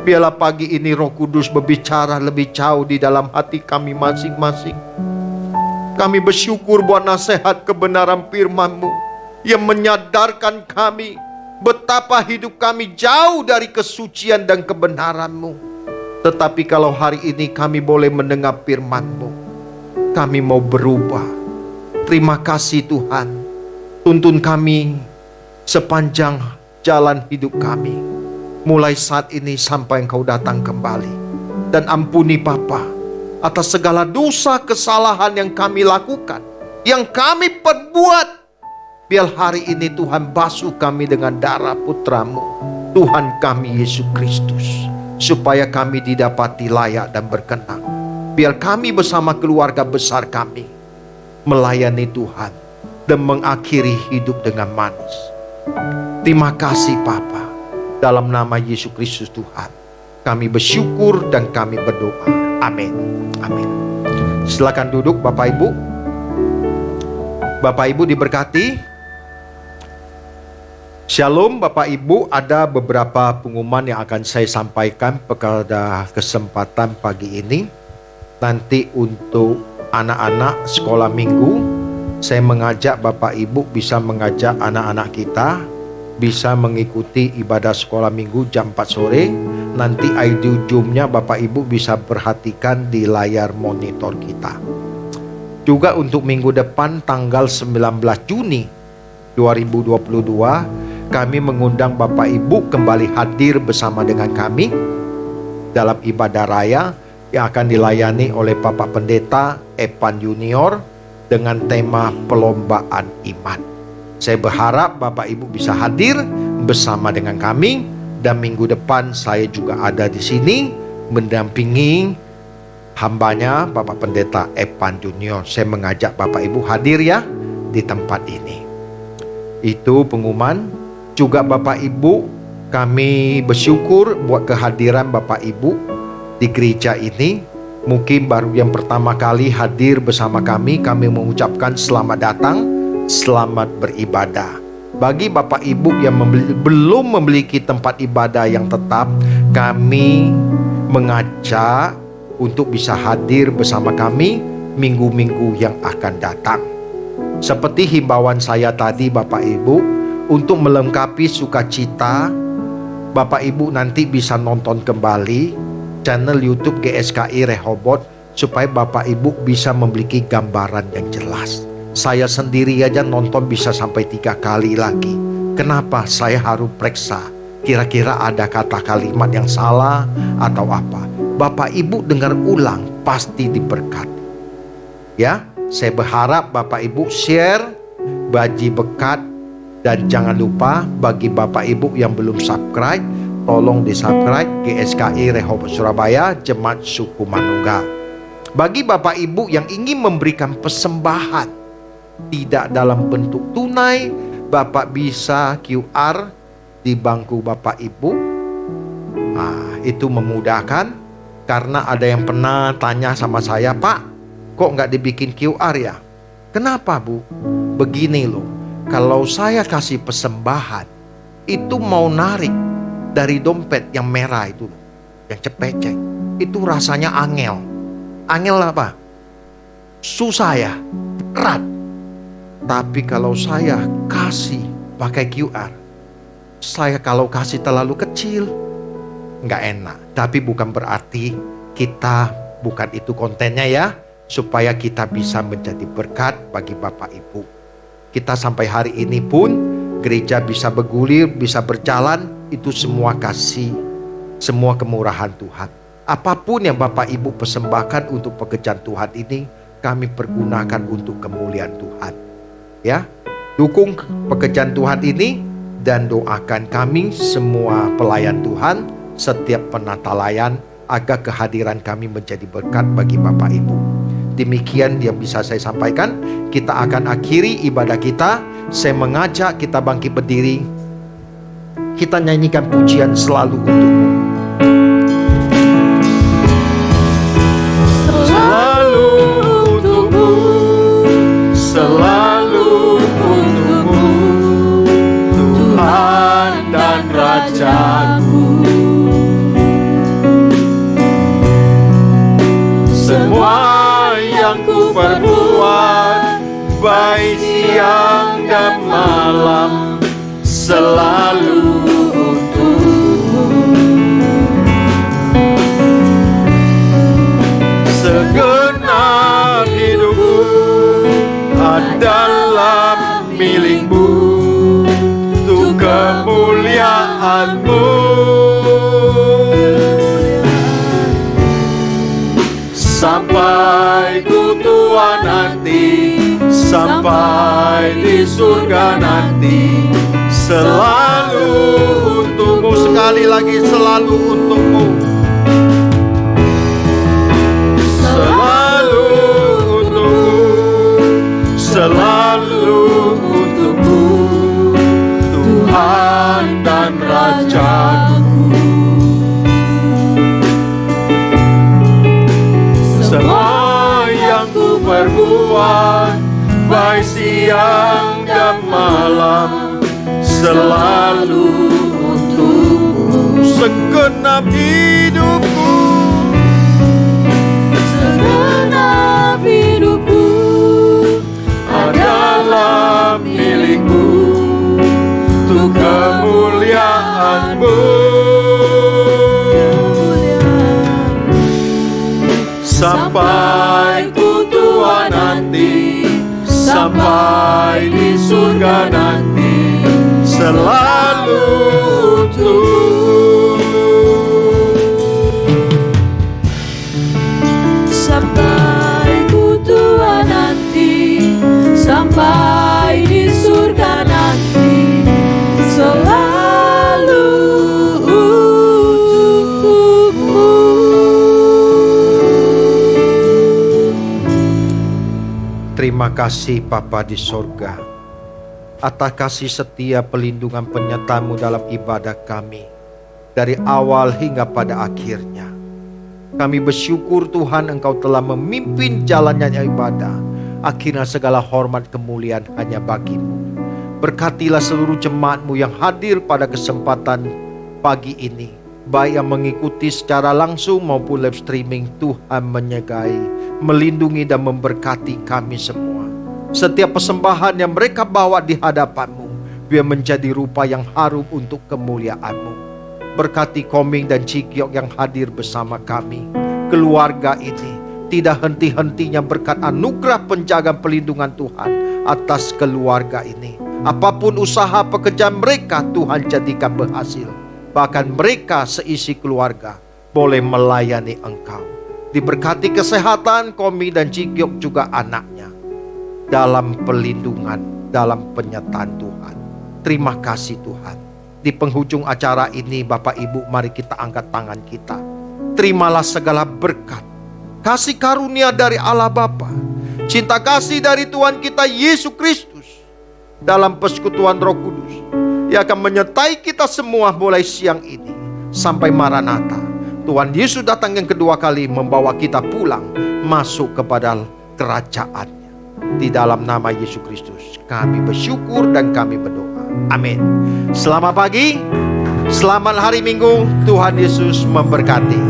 Biarlah pagi ini Roh Kudus berbicara lebih jauh di dalam hati kami masing-masing. Kami bersyukur buat nasihat kebenaran firman-Mu yang menyadarkan kami betapa hidup kami jauh dari kesucian dan kebenaran-Mu. Tetapi kalau hari ini kami boleh mendengar firman-Mu, kami mau berubah. Terima kasih Tuhan. Tuntun kami sepanjang jalan hidup kami, mulai saat ini sampai Engkau datang kembali. Dan ampuni Bapa atas segala dosa kesalahan yang kami lakukan, yang kami perbuat. Biar hari ini Tuhan basuh kami dengan darah putra-Mu, Tuhan kami Yesus Kristus, supaya kami didapati layak dan berkenan. Biar kami bersama keluarga besar kami melayani Tuhan dan mengakhiri hidup dengan manis. Terima kasih Bapa. Dalam nama Yesus Kristus Tuhan, kami bersyukur dan kami berdoa. Amin. Amin. Silakan duduk Bapak Ibu. Bapak Ibu diberkati. Shalom Bapak Ibu, ada beberapa pengumuman yang akan saya sampaikan pada kesempatan pagi ini. Nanti untuk anak-anak sekolah minggu, saya mengajak Bapak Ibu bisa mengajak anak-anak kita bisa mengikuti ibadah sekolah minggu jam 4 sore. Nanti ID Zoom-nya Bapak Ibu bisa perhatikan di layar monitor kita. Juga untuk minggu depan tanggal 19 Juni 2022, kami mengundang Bapak Ibu kembali hadir bersama dengan kami dalam ibadah raya yang akan dilayani oleh Bapak Pendeta Epan Junior dengan tema perlombaan iman. Saya berharap Bapak Ibu bisa hadir bersama dengan kami. Dan minggu depan saya juga ada di sini mendampingi hambanya Bapak Pendeta Epan Junior. Saya mengajak Bapak Ibu hadir ya di tempat ini. Itu pengumuman. Juga Bapak Ibu, kami bersyukur buat kehadiran Bapak Ibu di gereja ini. Mungkin baru yang pertama kali hadir bersama kami mengucapkan selamat datang, selamat beribadah. Bagi Bapak Ibu yang belum memiliki tempat ibadah yang tetap, kami mengajak untuk bisa hadir bersama kami minggu-minggu yang akan datang. Seperti himbauan saya tadi Bapak Ibu, untuk melengkapi sukacita, Bapak Ibu nanti bisa nonton kembali channel YouTube GSKI Rehoboth supaya Bapak Ibu bisa memiliki gambaran yang jelas. Saya sendiri aja nonton bisa sampai 3 kali lagi. Kenapa? Saya harus periksa kira-kira ada kata kalimat yang salah atau apa. Bapak Ibu dengar ulang pasti diberkati. Ya, saya berharap Bapak Ibu share, bagi berkat, dan jangan lupa bagi Bapak Ibu yang belum subscribe, tolong di-subscribe GSKI Rehoboth Surabaya Jemaat Suku Manunggal. Bagi Bapak Ibu yang ingin memberikan persembahan tidak dalam bentuk tunai, Bapak bisa QR di bangku Bapak Ibu. Itu memudahkan, karena ada yang pernah tanya sama saya, Pak, kok nggak dibikin QR ya? Kenapa Bu? Begini loh, kalau saya kasih persembahan, itu mau narik dari dompet yang merah itu, yang cepecek, itu rasanya angel. Angel apa? Susah ya, berat. Tapi kalau saya kasih pakai QR, saya kalau kasih terlalu kecil, nggak enak. Tapi bukan berarti kita bukan itu kontennya ya, supaya kita bisa menjadi berkat bagi Bapak Ibu. Kita sampai hari ini pun gereja bisa bergulir, bisa berjalan, itu semua kasih, semua kemurahan Tuhan. Apapun yang Bapak Ibu persembahkan untuk pekerjaan Tuhan ini, kami pergunakan untuk kemuliaan Tuhan. Ya, dukung pekerjaan Tuhan ini dan doakan kami semua pelayan Tuhan setiap penatalayan agar kehadiran kami menjadi berkat bagi Bapak Ibu. Demikian yang bisa saya sampaikan. Kita akan akhiri ibadah kita. Saya mengajak kita bangkit berdiri. Kita nyanyikan pujian selalu untukmu. Selalu untukmu, selalu untukmu, Tuhan dan Rajaku. Semua yang ku perbuat, baik siang dan malam, selalu untukmu. Segenap hidupku adalah milikmu, untuk kemuliaan-Mu. Sampai ku tua nanti, sampai di surga nanti, selalu untukmu. Sekali lagi, selalu untukmu. Selalu untukmu, selalu untukmu, Tuhan dan Rajaku. Semua yang ku perbuat, baik siang dan malam, selalu untukmu. Segenap hidupku, Segenap hidupku adalah milikmu, untuk kemuliaan-Mu. Sampai ku tua nanti, sampai di surga nanti, selalu untukmu. Sampai ku tua nanti, sampai di surga nanti, selalu untukmu. terima kasih Bapa di sorga atas kasih setia pelindungan penyertaan-Mu dalam ibadah kami dari awal hingga pada akhirnya. Kami bersyukur Tuhan Engkau telah memimpin jalannya ibadah. Akhirnya segala hormat kemuliaan hanya bagi-Mu. Berkatilah seluruh jemaat-Mu yang hadir pada kesempatan pagi ini, baik yang mengikuti secara langsung maupun live streaming. Tuhan menyertai, melindungi dan memberkati kami semua. Setiap persembahan yang mereka bawa di hadapan-Mu, biar menjadi rupa yang harum untuk kemuliaan-Mu. Berkati Koming dan Cikyok yang hadir bersama kami. Keluarga ini tidak henti-hentinya berkat anugerah penjagaan pelindungan Tuhan atas keluarga ini. Apapun usaha pekerjaan mereka, Tuhan jadikan berhasil. Bahkan mereka seisi keluarga boleh melayani Engkau. Diberkati kesehatan Koming dan Cikyok juga anaknya, dalam pelindungan, dalam penyertaan Tuhan. Terima kasih Tuhan. Di penghujung acara ini, Bapak Ibu, mari kita angkat tangan kita. Terimalah segala berkat, kasih karunia dari Allah Bapa, cinta kasih dari Tuhan kita Yesus Kristus, dalam persekutuan Roh Kudus yang akan menyertai kita semua mulai siang ini sampai Maranatha. Tuhan Yesus datang yang kedua kali membawa kita pulang masuk kepada kerajaan-Nya. Di dalam nama Yesus Kristus kami bersyukur dan kami berdoa. Amin. Selamat pagi, selamat hari Minggu. Tuhan Yesus memberkati.